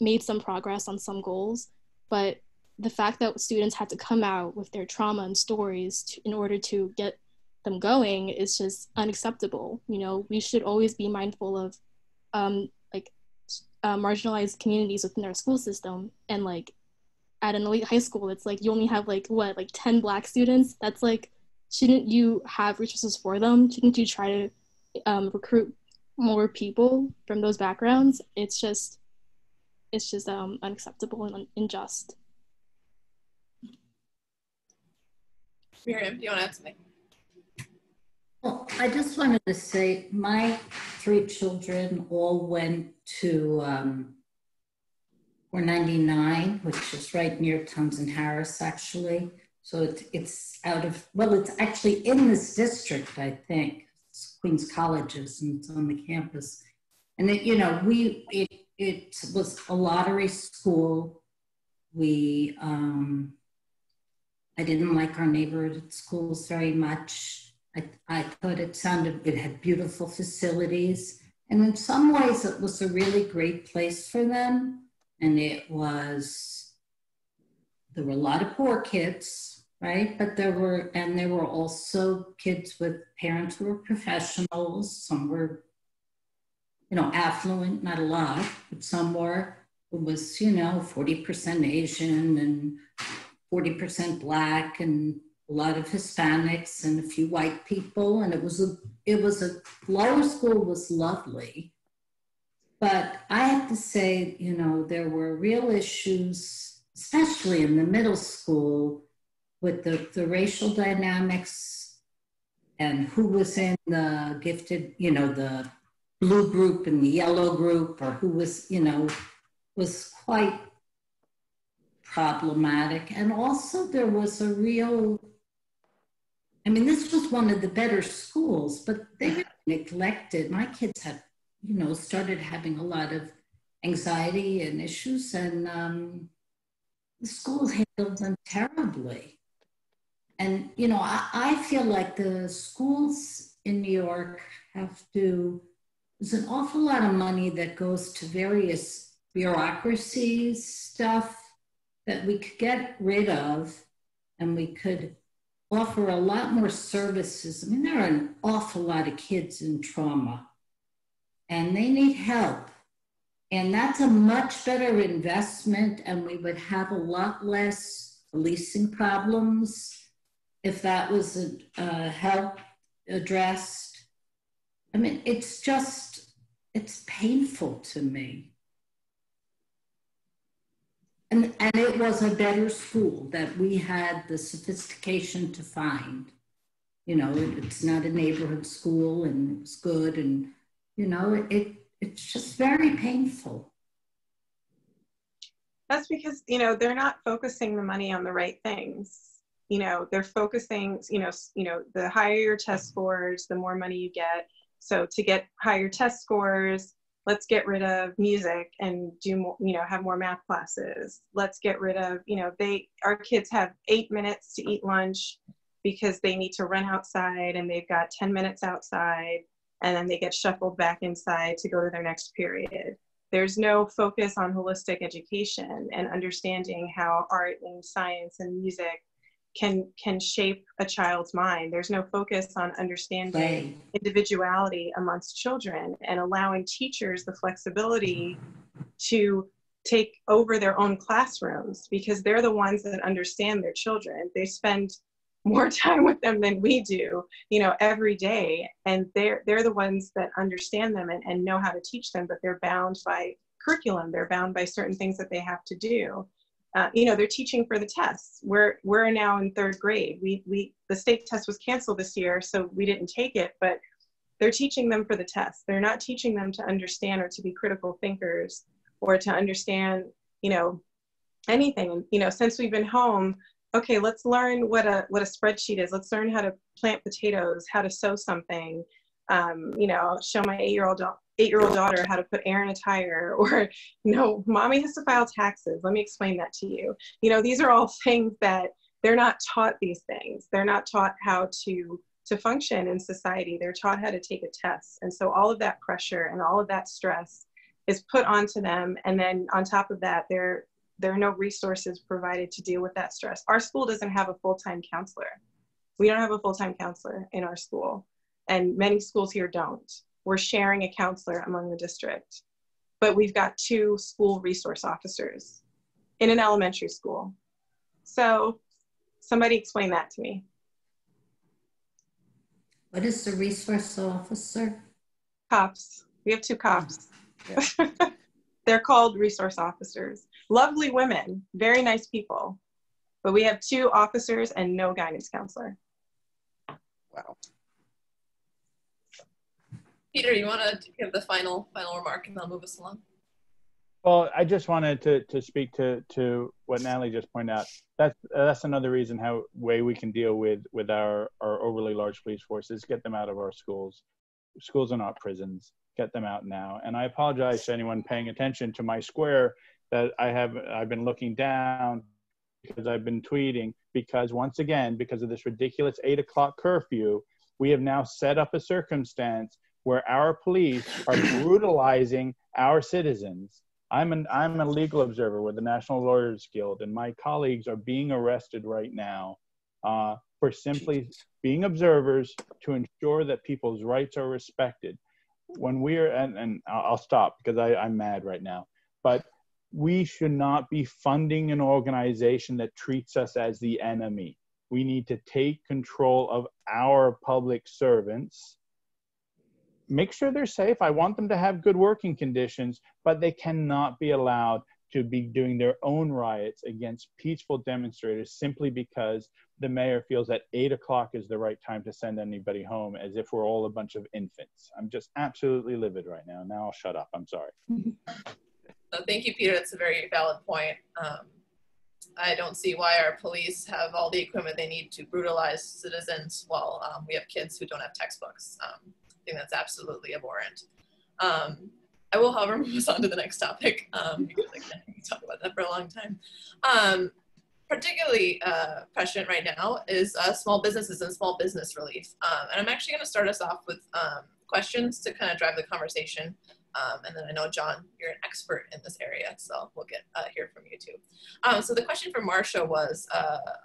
made some progress on some goals. But the fact that students had to come out with their trauma and stories in order to get them going is just unacceptable. You know, we should always be mindful of marginalized communities within our school system. And like at an elite high school, it's like you only have like 10 Black students. That's like, shouldn't you have resources for them? Shouldn't you try to recruit more people from those backgrounds? It's just unacceptable and unjust. Miriam, do you want to add something? Well, I just wanted to say my 3 children all went to 499, which is right near Townsend Harris, actually. So it's it's actually in this district, I think. It's Queens Colleges, and it's on the campus. And it, you know, it was a lottery school. I didn't like our neighborhood schools very much. I thought it had beautiful facilities. And in some ways it was a really great place for them. And there were a lot of poor kids, right? But there were also kids with parents who were professionals. Some were, you know, affluent, not a lot, but some were. It was, you know, 40% Asian and 40% Black and a lot of Hispanics and a few white people. And it was a lower school was lovely. But I have to say, you know, there were real issues, especially in the middle school, with the racial dynamics and who was in the gifted, you know, the blue group and the yellow group, or who was, you know, was quite problematic. And also there was a real, I mean, this was one of the better schools, but they were neglected. My kids had, you know, started having a lot of anxiety and issues, and the school handled them terribly. And, you know, I feel like the schools in New York there's an awful lot of money that goes to various bureaucracies stuff that we could get rid of, and we could offer a lot more services. I mean, there are an awful lot of kids in trauma, and they need help. And that's a much better investment, and we would have a lot less policing problems if that was help addressed. I mean, it's painful to me. And it was a better school that we had the sophistication to find. You know, it's not a neighborhood school, and it was good, and, you know, it's just very painful. That's because, you know, they're not focusing the money on the right things. You know, they're focusing, you know, the higher your test scores, the more money you get. So to get higher test scores, let's get rid of music and do more, you know, have more math classes. Let's get rid of, you know, our kids have 8 minutes to eat lunch because they need to run outside, and they've got 10 minutes outside, and then they get shuffled back inside to go to their next period. There's no focus on holistic education and understanding how art and science and music can shape a child's mind. There's no focus on understanding individuality amongst children and allowing teachers the flexibility to take over their own classrooms, because they're the ones that understand their children. They spend more time with them than we do, you know, every day. And they're the ones that understand them and know how to teach them, but they're bound by curriculum. They're bound by certain things that they have to do. You know, they're teaching for the tests. We're now in 3rd grade. The state test was canceled this year, so we didn't take it, but they're teaching them for the test. They're not teaching them to understand or to be critical thinkers or to understand, you know, anything. And, you know, since we've been home, okay, let's learn what a spreadsheet is. Let's learn how to plant potatoes, how to sew something, you know, show my 8-year-old daughter how to put air in a tire, or, you know, mommy has to file taxes. Let me explain that to you. You know, these are all things that they're not taught these things. They're not taught how to function in society. They're taught how to take a test. And so all of that pressure and all of that stress is put onto them. And then on top of that, there are no resources provided to deal with that stress. Our school doesn't have a full-time counselor. We don't have a full-time counselor in our school. And many schools here don't. We're sharing a counselor among the district. But we've got 2 school resource officers in an elementary school. So somebody explain that to me. What is the resource officer? Cops. We have 2 cops. Yeah. They're called resource officers. Lovely women, very nice people. But we have 2 officers and no guidance counselor. Wow. Peter, you want to give the final remark and I'll move us along? Well, I just wanted to speak to what Natalie just pointed out. That's another reason way we can deal with our overly large police forces. Get them out of our schools. Schools are not prisons. Get them out now. And I apologize to anyone paying attention to my square that I've been looking down because I've been tweeting, because once again, because of this ridiculous 8 o'clock curfew, we have now set up a circumstance where our police are brutalizing our citizens. I'm a legal observer with the National Lawyers Guild, and my colleagues are being arrested right now for simply being observers to ensure that people's rights are respected. When we're, and I'll stop because I'm mad right now, but we should not be funding an organization that treats us as the enemy. We need to take control of our public servants. Make sure they're safe. I want them to have good working conditions, but they cannot be allowed to be doing their own riots against peaceful demonstrators simply because the mayor feels that 8 o'clock is the right time to send anybody home, as if we're all a bunch of infants. I'm just absolutely livid right now. Now I'll shut up. I'm sorry. So thank you, Peter. That's a very valid point. I don't see why our police have all the equipment they need to brutalize citizens while we have kids who don't have textbooks. I think that's absolutely abhorrent. I will, however, move us on to the next topic because I can talk about that for a long time. Particularly prescient right now is small businesses and small business relief. And I'm actually going to start us off with questions to kind of drive the conversation. And then I know, John, you're an expert in this area, so we'll get hear from you too. So the question from Marcia was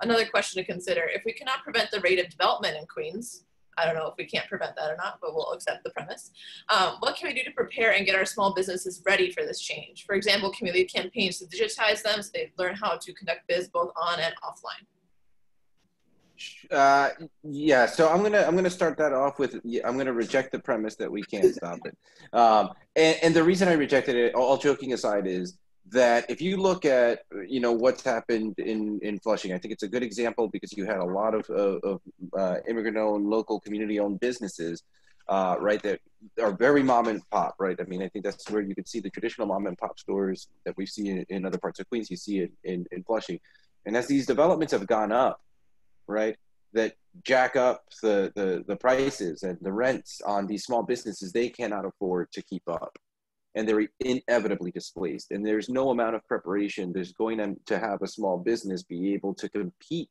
another question to consider. If we cannot prevent the rate of development in Queens, I don't know if we can't prevent that or not, but we'll accept the premise. What can we do to prepare and get our small businesses ready for this change? For example, can we lead campaigns to digitize them so they learn how to conduct biz both on and offline? Yeah, so I'm gonna start that off with, I'm gonna reject the premise that we can't stop it. And the reason I rejected it, all joking aside, is that if you look at, you know, what's happened in Flushing, I think it's a good example because you had a lot of immigrant-owned, local community-owned businesses, right, that are very mom and pop, right? I mean, I think that's where you could see the traditional mom and pop stores that we see in other parts of Queens. You see it in Flushing. And as these developments have gone up, right, that jack up the prices and the rents on these small businesses, they cannot afford to keep up. And they're inevitably displaced. And there's no amount of preparation there's going to have a small business be able to compete.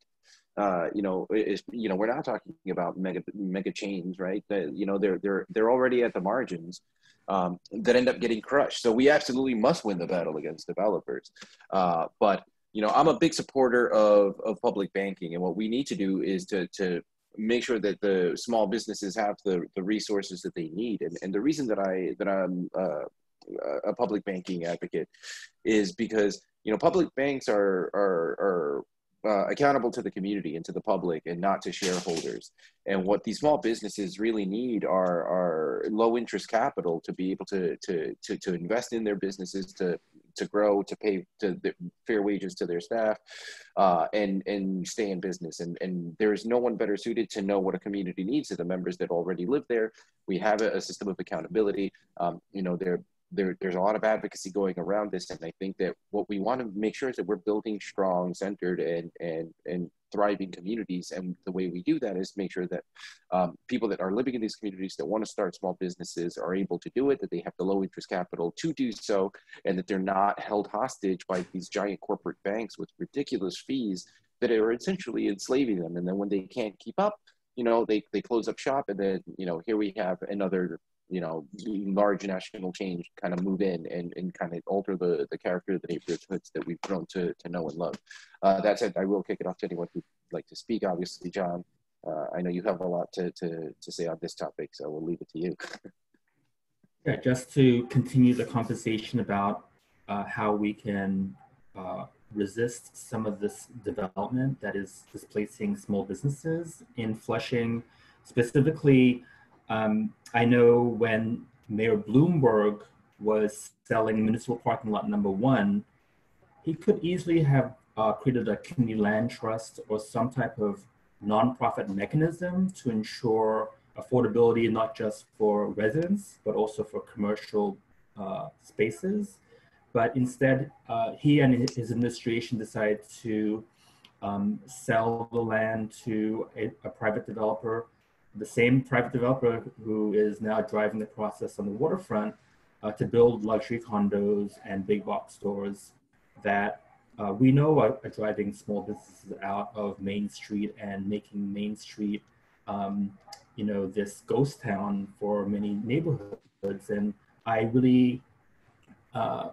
You know, we're not talking about mega chains, right? You know, they're already at the margins that end up getting crushed. So we absolutely must win the battle against developers. But you know, I'm a big supporter of public banking, and what we need to do is to make sure that the small businesses have the resources that they need. And the reason that I'm a public banking advocate is because, you know, public banks are accountable to the community and to the public and not to shareholders. And what these small businesses really need are low interest capital to be able to invest in their businesses, to grow, to pay the fair wages to their staff, and stay in business. And there is no one better suited to know what a community needs than the members that already live there. We have a system of accountability. There's a lot of advocacy going around this, and I think that what we want to make sure is that we're building strong, centered, and thriving communities. And the way we do that is make sure that people that are living in these communities that want to start small businesses are able to do it, that they have the low interest capital to do so, and that they're not held hostage by these giant corporate banks with ridiculous fees that are essentially enslaving them. And then when they can't keep up, they close up shop, and then, here we have another large national change kind of move in and kind of alter the character of the neighborhoods that we've grown to know and love. That said, I will kick it off to anyone who'd like to speak. Obviously, John, I know you have a lot to say on this topic, so we'll leave it to you. Yeah, just to continue the conversation about how we can resist some of this development that is displacing small businesses in Flushing. Specifically, I know when Mayor Bloomberg was selling municipal parking lot number 1, he could easily have created a community land trust or some type of nonprofit mechanism to ensure affordability, not just for residents, but also for commercial spaces. But instead, he and his administration decided to sell the land to a private developer, the same private developer who is now driving the process on the waterfront to build luxury condos and big box stores that we know are driving small businesses out of Main Street and making Main Street, this ghost town for many neighborhoods. And I really, I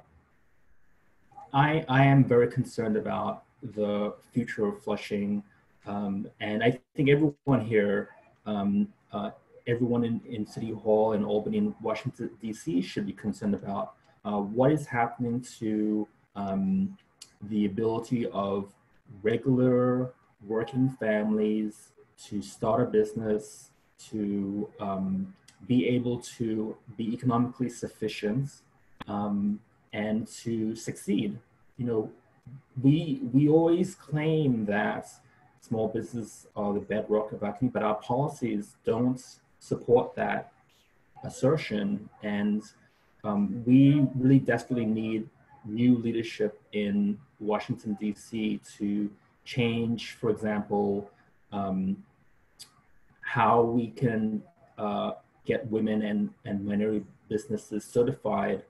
am very concerned about the future of Flushing. And I think everyone here, everyone in City Hall in Albany and Washington, D.C. should be concerned about what is happening to the ability of regular working families to start a business, to be able to be economically sufficient, and to succeed. We always claim that small business are the bedrock of our community, but our policies don't support that assertion. And we really desperately need new leadership in Washington, D.C. to change, for example, how we can get women and minority businesses certified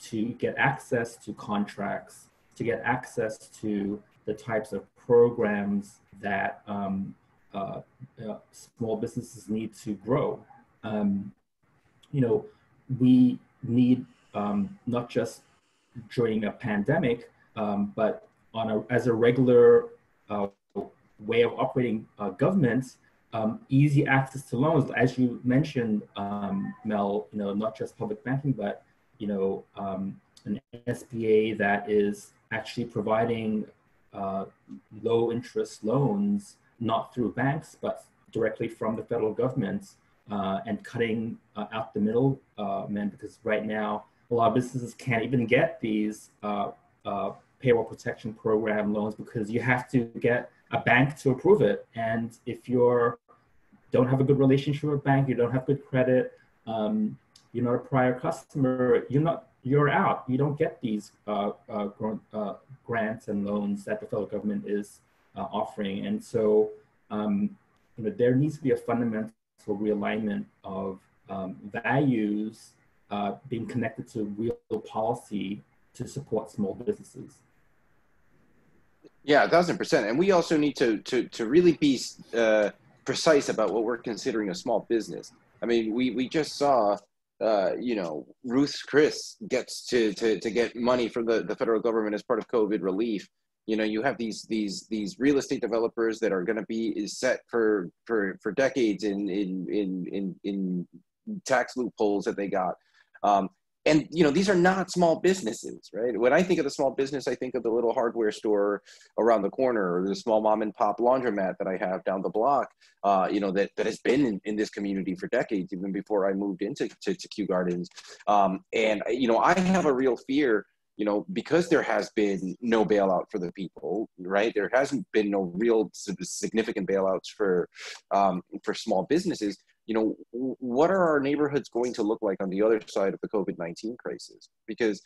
to get access to contracts, to get access to the types of programs that small businesses need to grow. We need not just during a pandemic, but as a regular way of operating government, easy access to loans, as you mentioned, Mel. Not just public banking, but an SBA that is actually providing low interest loans, not through banks, but directly from the federal government, and cutting out the middle man, because right now a lot of businesses can't even get these payroll protection program loans because you have to get a bank to approve it. And if you don't have a good relationship with a bank, you don't have good credit, you're not a prior customer, you're out. You don't get these grants and loans that the federal government is offering. And so there needs to be a fundamental realignment of values being connected to real policy to support small businesses. Yeah, 1000%. And we also need to really be precise about what we're considering a small business. I mean, we just saw, Ruth Chris gets to get money from the federal government as part of COVID relief. You have these real estate developers that are going to be set for decades in tax loopholes that they got. And, you know, these are not small businesses, right? When I think of the small business, I think of the little hardware store around the corner, or the small mom and pop laundromat that I have down the block, you know, that has been in this community for decades, even before I moved into Kew Gardens. And, you know, I have a real fear, you know, because there has been no bailout for the people, right? There hasn't been no real significant bailouts for small businesses. You know, what are our neighborhoods going to look like on the other side of the COVID-19 crisis? Because,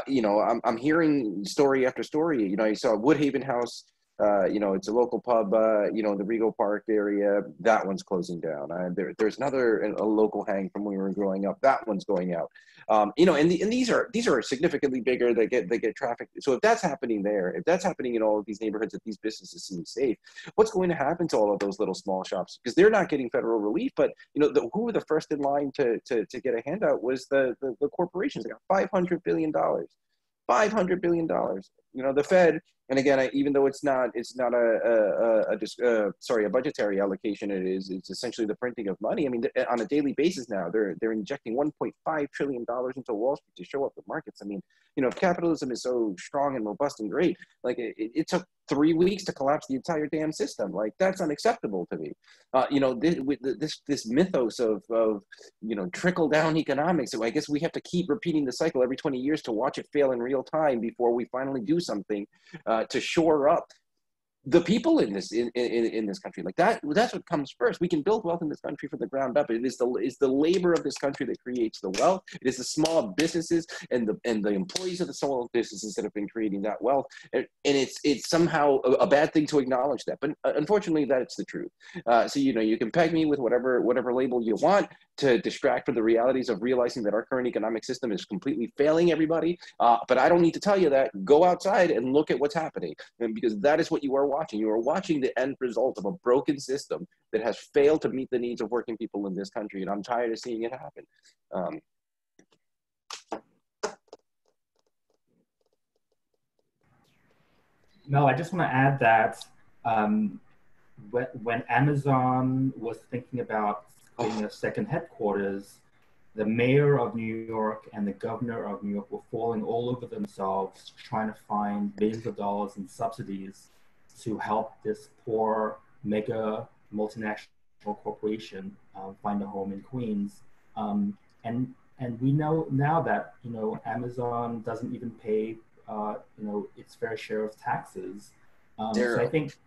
you know, I'm hearing story after story. You know, I saw Woodhaven House, you know, it's a local pub, you know, in the Regal Park area. That one's closing down. There's another, a local hang from when we were growing up. That one's going out. You know, and these are significantly bigger. They get traffic. So if that's happening there, if that's happening in all of these neighborhoods that these businesses seem safe, what's going to happen to all of those little small shops? Because they're not getting federal relief, but you know, who were the first in line to get a handout was the corporations. They got $500 billion. $500 billion. You know, the Fed, and again, even though it's not a budgetary allocation, it's essentially the printing of money. I mean, on a daily basis now, they're injecting $1.5 trillion into Wall Street to show up the markets. I mean, you know, if capitalism is so strong and robust and great, like it took 3 weeks to collapse the entire damn system. Like, that's unacceptable to me. You know, this mythos of you know, trickle down economics. So I guess we have to keep repeating the cycle every 20 years to watch it fail in real time before we finally do something to shore up the people in this country. Like that's what comes first. We can build wealth in this country from the ground up. It is the labor of this country that creates the wealth. It is the small businesses and the employees of the small businesses that have been creating that wealth. And it's somehow a bad thing to acknowledge that, but unfortunately, that's the truth. So you know, you can peg me with whatever label you want to distract from the realities of realizing that our current economic system is completely failing everybody. But I don't need to tell you that. Go outside and look at what's happening, and because that is what you are watching. You are watching the end result of a broken system that has failed to meet the needs of working people in this country, and I'm tired of seeing it happen. Mel, I just want to add that when Amazon was thinking about creating a second headquarters, the mayor of New York and the governor of New York were falling all over themselves trying to find billions of dollars in subsidies to help this poor mega multinational corporation find a home in Queens. And we know now that, you know, Amazon doesn't even pay you know, its fair share of taxes. So I think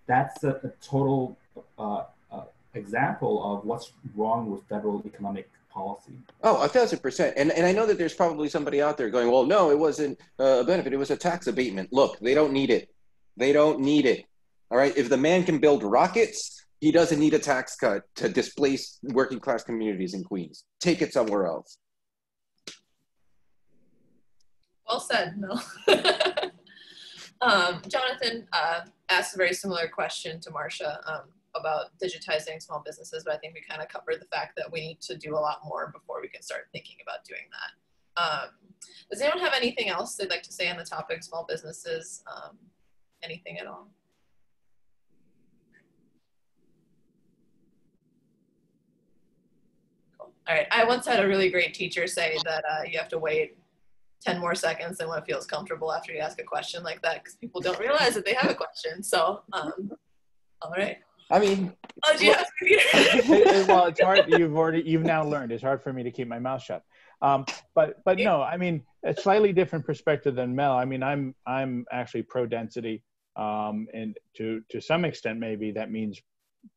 that's a total example of what's wrong with federal economic policy. Oh, 1,000%. And I know that there's probably somebody out there going, well, no, it wasn't a benefit. It was a tax abatement. Look, they don't need it. They don't need it. All right. If the man can build rockets, he doesn't need a tax cut to displace working class communities in Queens. Take it somewhere else. Well said, Mel. Jonathan asked a very similar question to Marcia about digitizing small businesses, but I think we kind of covered the fact that we need to do a lot more before we can start thinking about doing that. Does anyone have anything else they'd like to say on the topic of small businesses? Anything at all? Cool. All right, I once had a really great teacher say that you have to wait 10 more seconds than what feels comfortable after you ask a question like that, because people don't realize that they have a question. So, all right. I mean, oh, do you ask me? Well, it's hard. You've now learned. It's hard for me to keep my mouth shut. But no, I mean, a slightly different perspective than Mel. I mean, I'm actually pro density, and to some extent maybe that means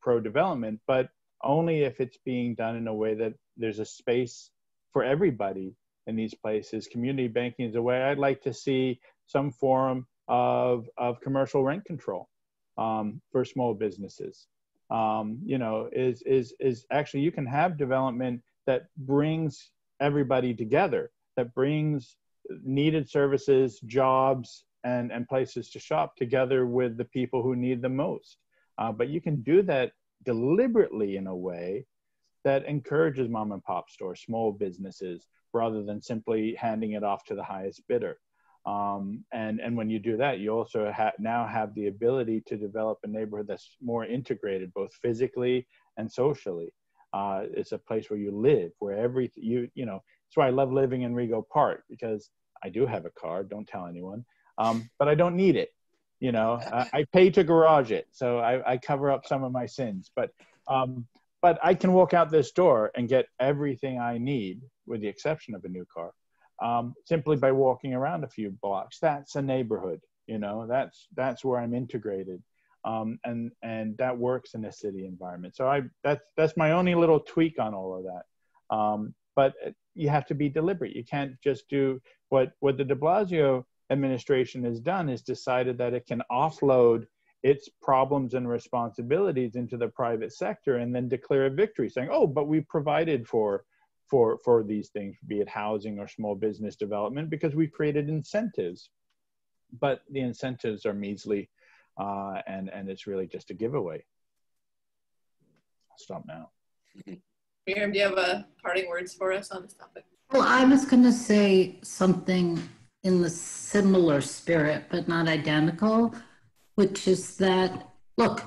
pro development, but only if it's being done in a way that there's a space for everybody in these places. Community banking is a way. I'd like to see some form of commercial rent control for small businesses. You know, is actually, you can have development that brings everybody together, that brings needed services, jobs, and places to shop together with the people who need the most. But you can do that deliberately in a way that encourages mom and pop stores, small businesses, rather than simply handing it off to the highest bidder. And when you do that, you also now have the ability to develop a neighborhood that's more integrated, both physically and socially. It's a place where you live, where you know, why I love living in Rego Park, because I do have a car, don't tell anyone, but I don't need it. You know, I pay to garage it, so I cover up some of my sins. But I can walk out this door and get everything I need, with the exception of a new car, simply by walking around a few blocks. That's a neighborhood. You know, that's where I'm integrated, and that works in a city environment. So that's my only little tweak on all of that. But you have to be deliberate. You can't just do what the de Blasio administration has done, is decided that it can offload its problems and responsibilities into the private sector and then declare a victory, saying, oh, but we provided for these things, be it housing or small business development, because we created incentives. But the incentives are measly, and it's really just a giveaway. I'll stop now. Miriam, do you have parting words for us on this topic? Well, I was going to say something in the similar spirit, but not identical, which is that, look,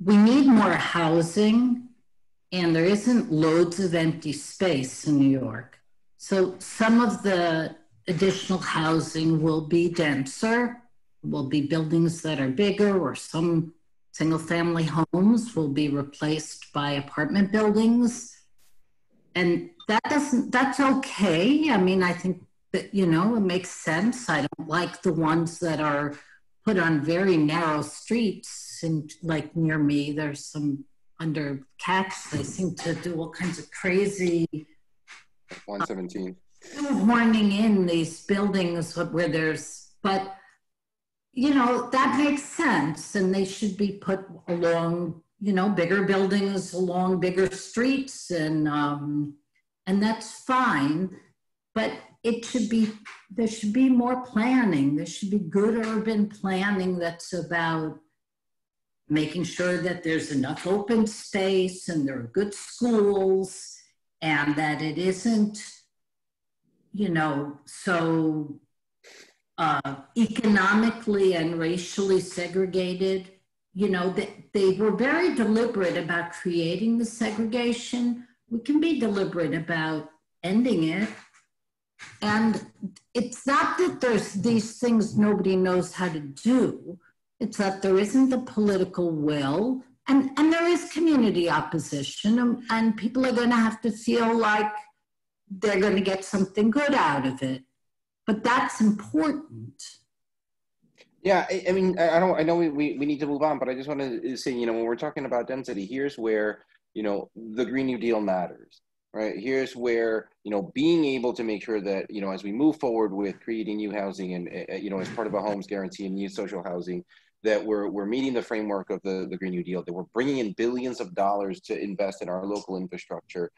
we need more housing, and there isn't loads of empty space in New York. So some of the additional housing will be denser, will be buildings that are bigger, or some single-family homes will be replaced by apartment buildings. And that's okay. I mean, I think that, you know, it makes sense. I don't like the ones that are put on very narrow streets, and like near me, there's some under Cats, they seem to do all kinds of crazy 117 horning in these buildings where there's, but you know, that makes sense, and they should be put along, you know, bigger buildings along bigger streets, and that's fine. But it should be, there should be more planning. There should be good urban planning that's about making sure that there's enough open space and there are good schools, and that it isn't, you know, so economically and racially segregated. You know, they were very deliberate about creating the segregation. We can be deliberate about ending it. And it's not that there's these things nobody knows how to do. It's that there isn't the political will, and there is community opposition, and people are going to have to feel like they're going to get something good out of it. But that's important. Yeah, I mean, I know we need to move on, but I just want to say, you know, when we're talking about density, here's where, you know, the Green New Deal matters, right? Here's where, you know, being able to make sure that, you know, as we move forward with creating new housing and, you know, as part of a homes guarantee and new social housing, that we're meeting the framework of the Green New Deal, that we're bringing in billions of dollars to invest in our local infrastructure,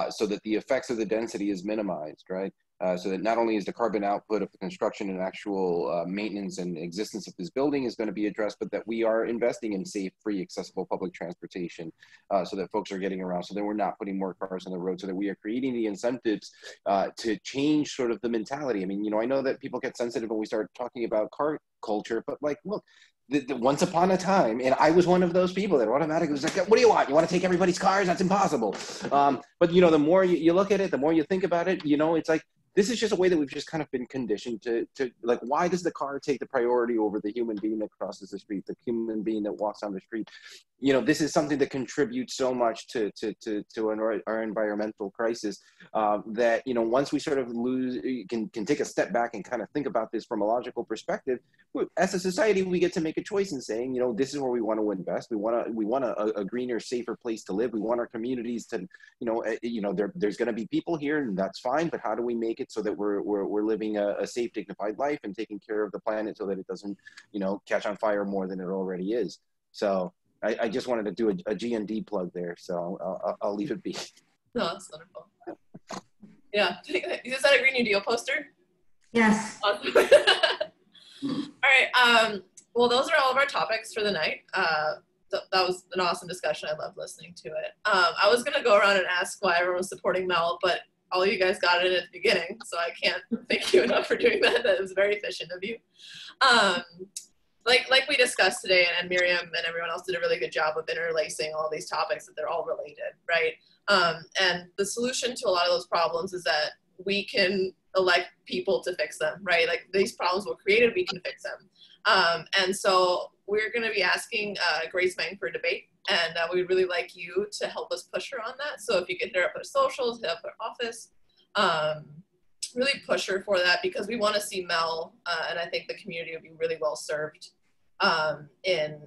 so that the effects of the density is minimized, right? So that not only is the carbon output of the construction and actual maintenance and existence of this building is going to be addressed, but that we are investing in safe, free, accessible public transportation, so that folks are getting around, so that we're not putting more cars on the road, so that we are creating the incentives to change sort of the mentality. I mean, you know, I know that people get sensitive when we start talking about car culture, but like, look, once upon a time, and I was one of those people that automatically was like, what do you want? You want to take everybody's cars? That's impossible. But, you know, the more you look at it, the more you think about it, you know, it's like, this is just a way that we've just kind of been conditioned to like, why does the car take the priority over the human being that crosses the street, the human being that walks on the street? You know, this is something that contributes so much to our environmental crisis, that, you know, once we sort of can take a step back and kind of think about this from a logical perspective, as a society, we get to make a choice in saying, you know, this is where we want to invest. We want a greener, safer place to live. We want our communities to, you know, there's going to be people here, and that's fine. But how do we make it so that we're living a safe, dignified life and taking care of the planet so that it doesn't, you know, catch on fire more than it already is? So I just wanted to do a G&D plug there. So I'll leave it be. No, that's wonderful. Yeah, is that a Green New Deal poster? Yes. Awesome. All right. Well, those are all of our topics for the night. That was an awesome discussion. I loved listening to it. I was going to go around and ask why everyone was supporting Mel, but all you guys got it at the beginning, so I can't thank you enough for doing that. That was very efficient of you. Like we discussed today, and Miriam and everyone else did a really good job of interlacing all these topics, that they're all related, right? And the solution to a lot of those problems is that we can elect people to fix them, right? Like these problems were created, we can fix them. And so we're going to be asking Grace Meng for debate, and we'd really like you to help us push her on that. So if you could hit her up her socials, hit up her office, really push her for that, because we want to see Mel, and I think the community would be really well served in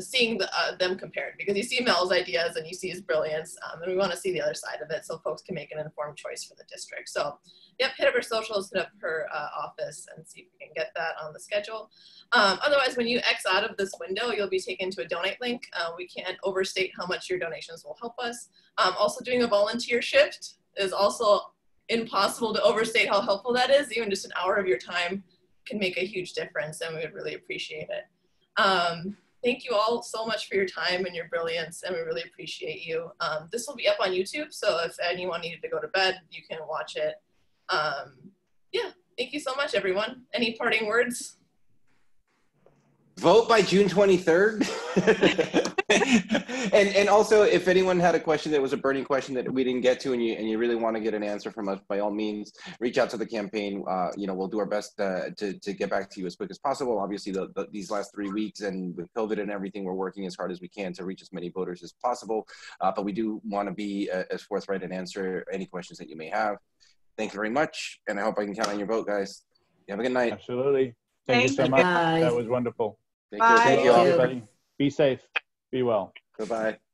seeing them compared, because you see Mel's ideas and you see his brilliance, and we want to see the other side of it so folks can make an informed choice for the district. So yep, hit up her socials, hit up her office, and see if we can get that on the schedule. Otherwise, when you X out of this window, you'll be taken to a donate link. We can't overstate how much your donations will help us. Also, doing a volunteer shift is also impossible to overstate how helpful that is. Even just an hour of your time can make a huge difference, and we would really appreciate it. Thank you all so much for your time and your brilliance, and we really appreciate you. This will be up on YouTube, so if anyone needed to go to bed, you can watch it. Yeah, thank you so much, everyone. Any parting words? Vote by June 23rd. and also, if anyone had a question that was a burning question that we didn't get to, and you really want to get an answer from us, by all means, reach out to the campaign. You know, we'll do our best to get back to you as quick as possible. Obviously, these last 3 weeks and with COVID and everything, we're working as hard as we can to reach as many voters as possible. But we do want to be as forthright and answer any questions that you may have. Thank you very much, and I hope I can count on your vote, guys. You have a good night. Absolutely. Thank you so much. Bye. That was wonderful. Thank you. Thank you, everybody. Be safe. Be well. Bye-bye.